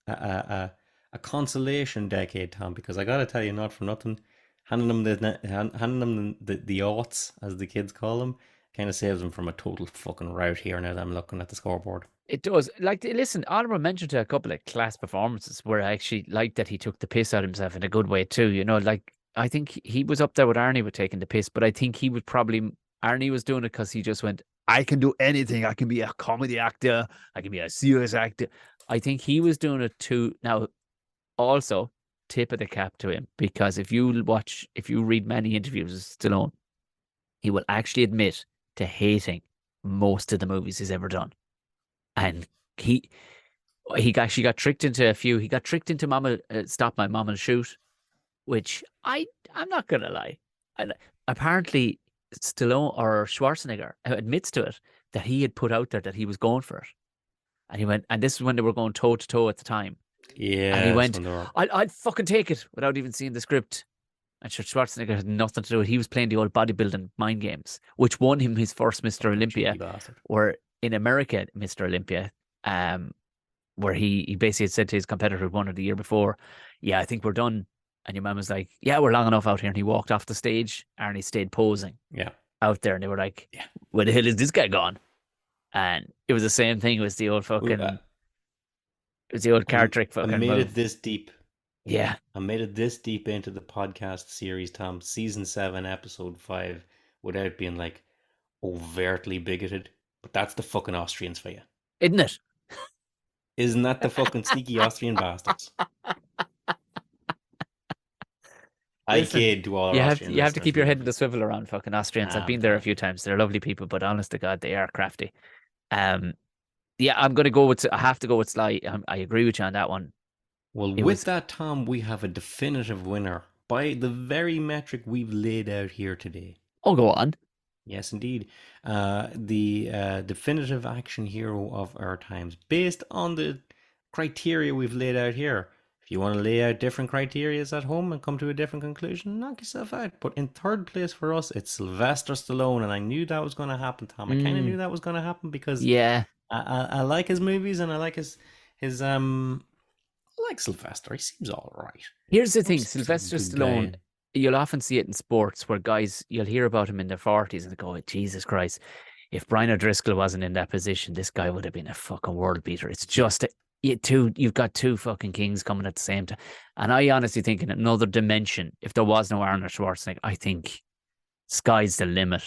a, a consolation decade, Tom. Because I got to tell you, not for nothing, handing them the aughts, as the kids call them, kind of saves them from a total fucking rout here. Now that I'm looking at the scoreboard. it does. Like, listen, honorable mention to a couple of class performances where I actually like that he took the piss out of himself in a good way too. You know, like I think he was up there with Arnie with taking the piss, but I think he would probably Arnie was doing it because he just went, I can do anything. I can be a comedy actor. I can be a serious actor. I think he was doing it too. Now, also, tip of the cap to him because if you read many interviews with Stallone, he will actually admit to hating most of the movies he's ever done, and he actually got tricked into a few. He got tricked into Mama Stop My Mama Shoot, which I'm not gonna lie. Apparently, Stallone or Schwarzenegger admits to it that he had put out there that he was going for it, and he went. And this is when they were going toe to toe at the time, and he Yeah, that's went, when they were "I'd fucking take it without even seeing the script." And sure, Schwarzenegger had nothing to do with it. He was playing the old bodybuilding mind games, which won him his first Mr. Olympia, cheeky bastard. or in America, Mr. Olympia, where he basically had said to his competitor who won it the year before, yeah, I think we're done. And your man was like, yeah, we're long enough out here. And he walked off the stage. Arnie stayed posing Yeah, out there. And they were like, yeah. where the hell is this guy gone? And it was the same thing. It was the old fucking, it was the old card trick I fucking made move. it this deep. Yeah. I made it this deep into the podcast series, Tom. Season 7, episode 5, without being like overtly bigoted. But that's the fucking Austrians for you. Isn't it? Isn't that the fucking sneaky Austrian bastards? I Listen, kid to all our you have Austrian to listeners. keep your We head love in you. the swivel around fucking Austrians. I've I'm been there a telling few you. times. They're lovely people, but honest to God, they are crafty. Um, yeah, I'm going to go with. I have to go with Sly. I agree with you on that one. Well, It with was. that, Tom, we have a definitive winner by the very metric we've laid out here today. Oh, go on. Yes, indeed. The definitive action hero of our times, based on the criteria we've laid out here. If you want to lay out different criterias at home and come to a different conclusion, knock yourself out. But in third place for us, it's Sylvester Stallone, and I knew that was going to happen, Tom. I kind of knew that was going to happen because Yeah. I like his movies and I like his I like Sylvester. He seems all right. Here's the He thing, seems like a Sylvester good Stallone. guy. You'll often see it in sports where guys, you'll hear about him in their 40s and they go, Jesus Christ, if Brian O'Driscoll wasn't in that position, this guy would have been a fucking world beater. It's just you've got two fucking kings coming at the same time. And I honestly think in another dimension, if there was no Arnold Schwarzenegger, I think sky's the limit.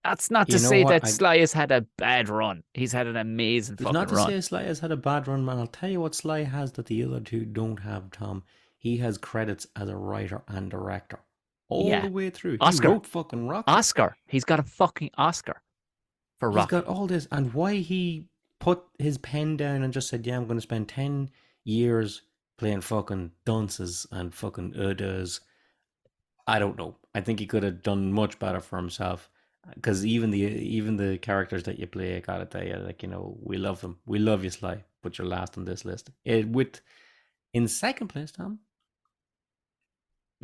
That's not to You know say what? that Sly has had a bad run. He's had an amazing It's fucking not to run. say Sly has had a bad run, man. I'll tell you what Sly has that the other two don't have, Tom. He has credits as a writer and director all Yeah. the way through. He Oscar. wrote fucking Rocky. Oscar. He's got a fucking Oscar for He's Rocky. got all this, and why he put his pen down and just said, "Yeah, I'm going to spend 10 years playing fucking dunces and fucking others." I don't know. I think he could have done much better for himself. Because even the characters that you play, I gotta tell you, like, we love them. We love you, Sly, but you're last on this list. In second place, Tom,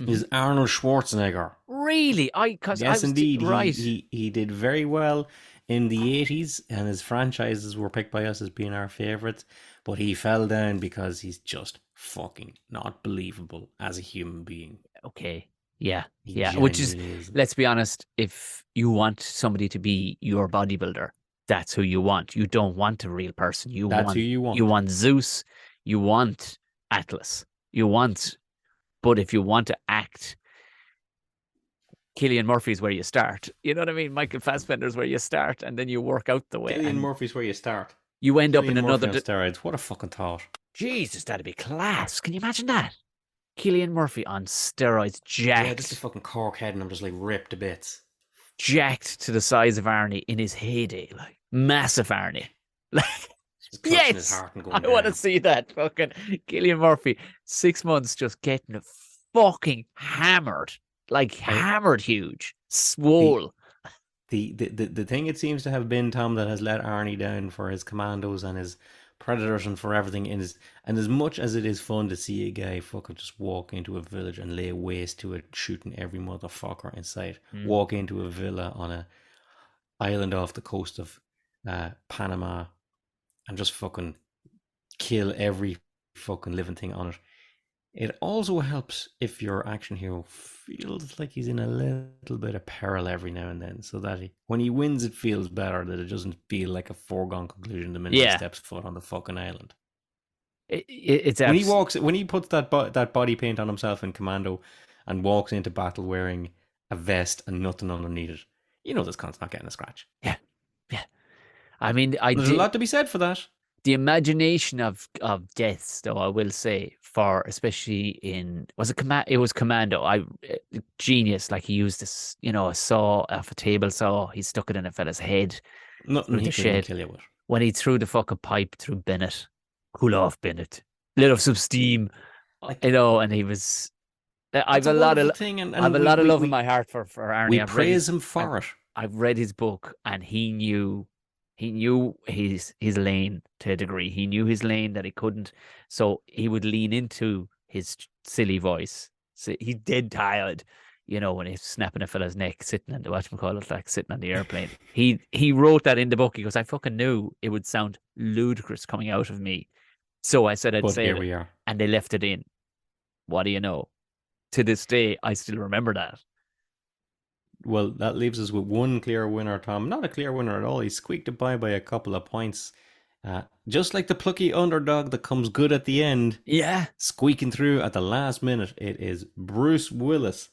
is Arnold Schwarzenegger. Really? Because I Yes, was indeed. right. He did very well in the 80s, and his franchises were picked by us as being our favorites. But he fell down because he's just fucking not believable as a human being. Okay. Yeah. He Yeah. Which is, genuinely is. let's be honest, if you want somebody to be your bodybuilder, that's who you want. You don't want a real person. That's who you want. You want Zeus. You want Atlas. But if you want to act, Cillian Murphy's where you start. You know what I mean? Michael Fassbender's where you start, and then you work out the way. Cillian Murphy's where you start. You end up in Cillian Murphy another. on steroids. What a fucking thought. Jesus, that'd be class. Can you imagine that? Cillian Murphy on steroids, jacked. Yeah, just a fucking cork head, and I'm just like ripped to bits. Jacked to the size of Arnie in his heyday, like massive Arnie. Like, Just clutching his yes, heart and going I down. want to see that fucking Cillian Murphy. 6 months just getting fucking hammered, like hammered huge, swole. The thing it seems to have been, Tom, that has let Arnie down for his commandos and his predators and for everything. And as much as it is fun to see a guy fucking just walk into a village and lay waste to it, shooting every motherfucker in sight, Mm. walk into a villa on a island off the coast of Panama and just fucking kill every fucking living thing on it. It also helps if your action hero feels like he's in a little bit of peril every now and then, so that when he wins, it feels better. That it doesn't feel like a foregone conclusion the minute he Yeah, steps foot on the fucking island. it's When he puts that body paint on himself in Commando, and walks into battle wearing a vest and nothing underneath it, you know this cunt's not getting a scratch. yeah, yeah. I mean, I There's a did lot to be said for that. the imagination of deaths, though. I will say, for especially in was it command? It was Commando. Genius. Like he used this, a saw off a table saw. He stuck it in a fella's head Nothing through he the couldn't shed. kill you with. When he threw the fucking pipe through Bennett, cool off Bennett, let off some steam, Like and he was. that's a wonderful thing, I've and a we lot of we love in we, my heart for we Arnie. praise him I've, for it. I've read his book, and he knew his lane to a degree. He knew his lane that he couldn't, so he would lean into his silly voice. So he's dead tired, when he's snapping a fella's neck, sitting in the whatchamacallit, like sitting on the airplane. He wrote that in the book. He goes, I fucking knew it would sound ludicrous coming out of me, so I said I'd But say here it, we are. and they left it in. What do you know? To this day, I still remember that. Well, that leaves us with one clear winner, Tom. Not a clear winner at all. He squeaked it by a couple of points. Just like the plucky underdog that comes good at the end, Yeah. squeaking through at the last minute, it is Bruce Willis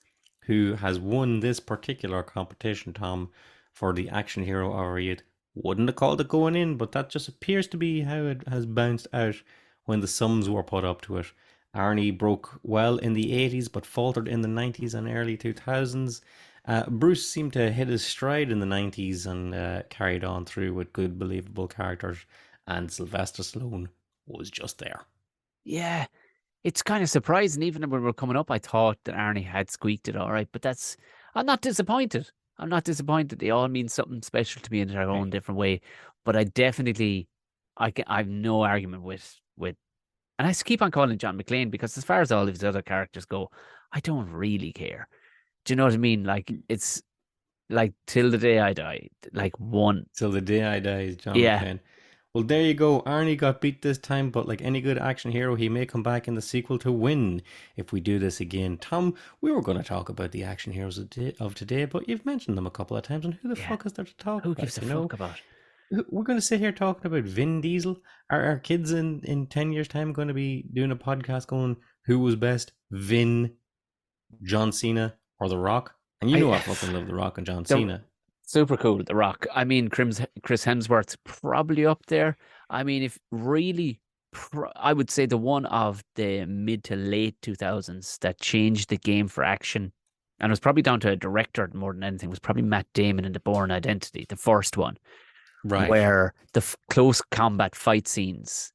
who has won this particular competition, Tom, for the action hero of our youth. Wouldn't have called it going in, but that just appears to be how it has bounced out when the sums were put up to it. Arnie broke well in the 80s, but faltered in the 90s and early 2000s. Bruce seemed to hit his stride in the 90s and carried on through with good, believable characters, and Sylvester Stallone was just there. Yeah. It's kind of surprising. Even when we were coming up, I thought that Arnie had squeaked it all right, but I'm not disappointed. I'm not disappointed. They all mean something special to me in their own different way. But I've no argument with, and I keep on calling John McClane because as far as all of his other characters go, I don't really care. Do you know what I mean? Like, it's like till the day I die, like one. Till the day I die is John Yeah. McClane. Well, there you go. Arnie got beat this time, but like any good action hero, he may come back in the sequel to win if we do this again. Tom, we were going to talk about the action heroes of today, but you've mentioned them a couple of times, and who the fuck is there to talk Who about? gives a fuck about? We're going to sit here talking about Vin Diesel. Are our kids in 10 years' time going to be doing a podcast going, who was best, Vin, John Cena, or The Rock? And I fucking love The Rock and John Cena. Super cool, The Rock. I mean, Chris Hemsworth's probably up there. I mean, if really, I would say the one of the mid to late 2000s that changed the game for action, and it was probably down to a director more than anything, was probably Matt Damon in The Bourne Identity, the first one. Right. Where the close combat fight scenes,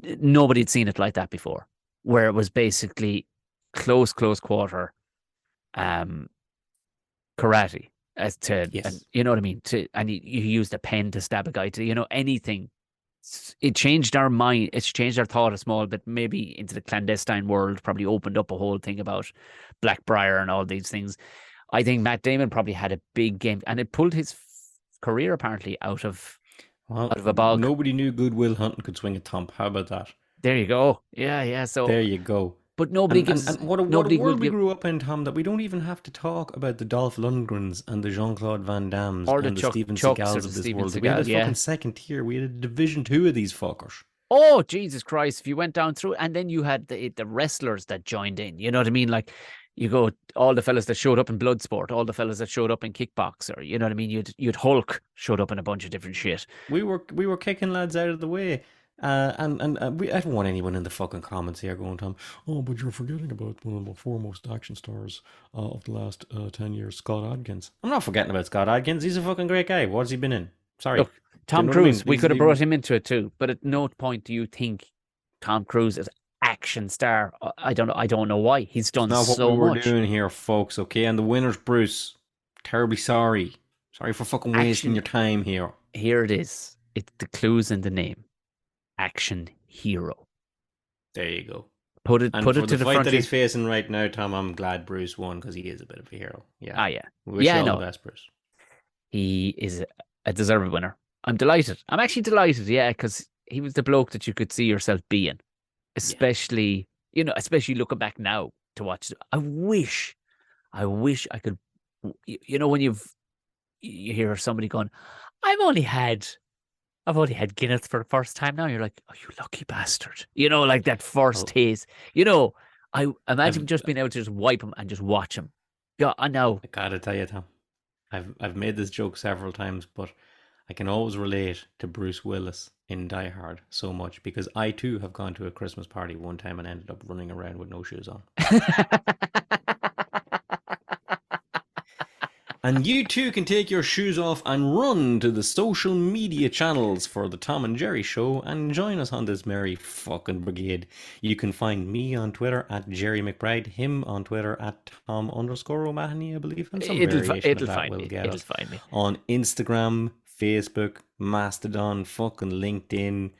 nobody had seen it like that before. Where it was basically close quarter karate. As to, yes. And you know what I mean? And you used a pen to stab a guy to, anything. It changed our mind. It's changed our thought a small bit, maybe into the clandestine world, probably opened up a whole thing about Blackbriar and all these things. I think Matt Damon probably had a big game, and it pulled his career apparently out of a bog. Nobody knew Good Will Hunting could swing a thump. How about that? There you go. Yeah. So there you go. But nobody gives. And what a world we grew up in, Tom, that we don't even have to talk about the Dolph Lundgrens and the Jean-Claude Van Dammes or and the Steven Seagals of this world. We had a fucking second tier. We had a Division 2 of these fuckers. Oh, Jesus Christ. If you went down through, and then you had the wrestlers that joined in. You know what I mean? Like, you go, all the fellas that showed up in Bloodsport, all the fellas that showed up in Kickboxer. You know what I mean? You'd Hulk showed up in a bunch of different shit. We were kicking lads out of the way. I don't want anyone in the fucking comments here going, Tom, oh, but you're forgetting about one of the foremost action stars of the last 10 years, Scott Adkins. I'm not forgetting about Scott Adkins. He's a fucking great guy. What has he been in? Sorry. Look, Tom Cruise, we could have brought him into it too, but at no point do you think Tom Cruise is action star. I don't know why. He's done so much. Not what we're doing here, folks, okay? And the winner's Bruce. Terribly sorry. Sorry for fucking wasting your time here. Here it is. It's the clues in the name. action hero. There you go. Put it And for to the the fight front. that he's facing right now, Tom, I'm glad Bruce won because he is a bit of a hero. Yeah. Ah, yeah. We wish Yeah, you all no. the best, Bruce. He is a deserved winner. I'm delighted. I'm actually delighted, yeah, because he was the bloke that you could see yourself being. Especially, especially looking back now to watch. I wish I could, when you hear somebody going, I've only had Guinness for the first time now. You're like, oh, you lucky bastard. Like that first taste. I imagine just being able to just wipe him and just watch him. Yeah, I know. I gotta tell you, Tom, I've made this joke several times, but I can always relate to Bruce Willis in Die Hard so much because I too have gone to a Christmas party one time and ended up running around with no shoes on. And you too can take your shoes off and run to the social media channels for the Tom and Jerry Show and join us on this merry fucking brigade. You can find me on Twitter at Jerry McBride, him on Twitter at Tom_O'Mahony, I believe, and some variation of that will get us. On Instagram, Facebook, Mastodon, fucking LinkedIn.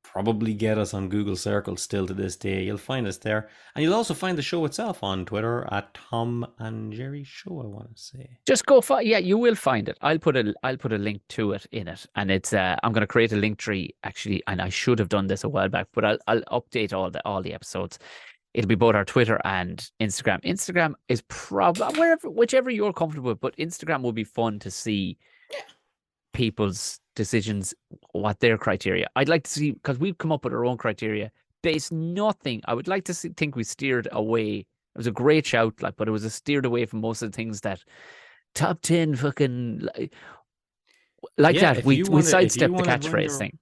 Probably get us on Google Circle still to this day. You'll find us there. And you'll also find the show itself on Twitter at Tom and Jerry Show, I want to say. Just go you will find it. I'll put a link to it in it. And it's I'm gonna create a link tree actually, and I should have done this a while back, but I'll update all the episodes. It'll be both our Twitter and Instagram. Instagram is probably whichever you're comfortable with, but Instagram will be fun to see people's decisions, what their criteria. I'd like to see, because we've come up with our own criteria based nothing. I would like to think we steered away. It was a great shout, but it was steered away from most of the things that top 10 fucking that. We sidestepped the catchphrase thing.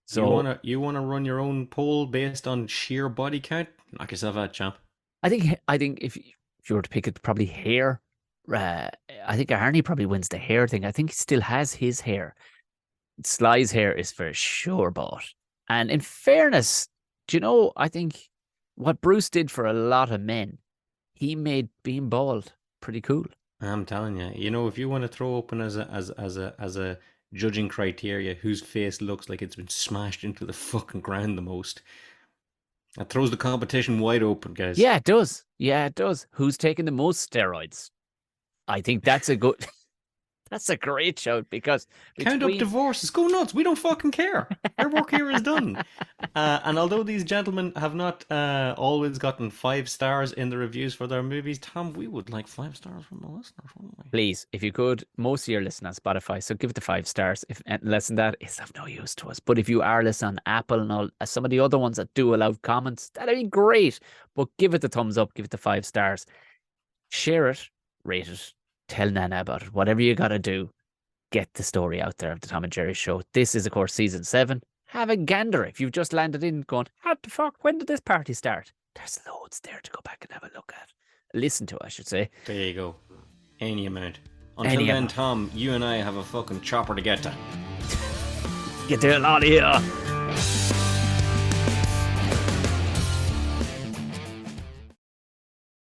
So you want to run your own poll based on sheer body count? Knock yourself out, champ. I think if you were to pick it, probably hair. I think Arnie probably wins the hair thing. I think he still has his hair. Sly's hair is for sure bought. And in fairness, I think what Bruce did for a lot of men, he made being bald pretty cool. I'm telling you, if you want to throw open as a judging criteria whose face looks like it's been smashed into the fucking ground the most, that throws the competition wide open, guys. Yeah, it does. Who's taking the most steroids? I think that's a good. That's a great shout because count up divorces, go nuts. We don't fucking care. Our work here is done. And although these gentlemen have not always gotten 5 stars in the reviews for their movies, Tom, we would like 5 stars from the listeners, wouldn't we? Please, if you could. Most of you are listening on Spotify, so give it the 5 stars. If less than that, it's of no use to us. But if you are listening on Apple and all some of the other ones that do allow comments, that'd be great. But give it the thumbs up, give it the 5 stars, share it, rate it. Tell Nana about it. Whatever you got to do, get the story out there of the Tom and Jerry Show. This is, of course, season 7. Have a gander. If you've just landed in going, how the fuck, when did this party start? There's loads there to go back and have a look at. Listen to, I should say. There you go. Any amount. Until then, Tom, you and I have a fucking chopper to get to. Get the hell out of here.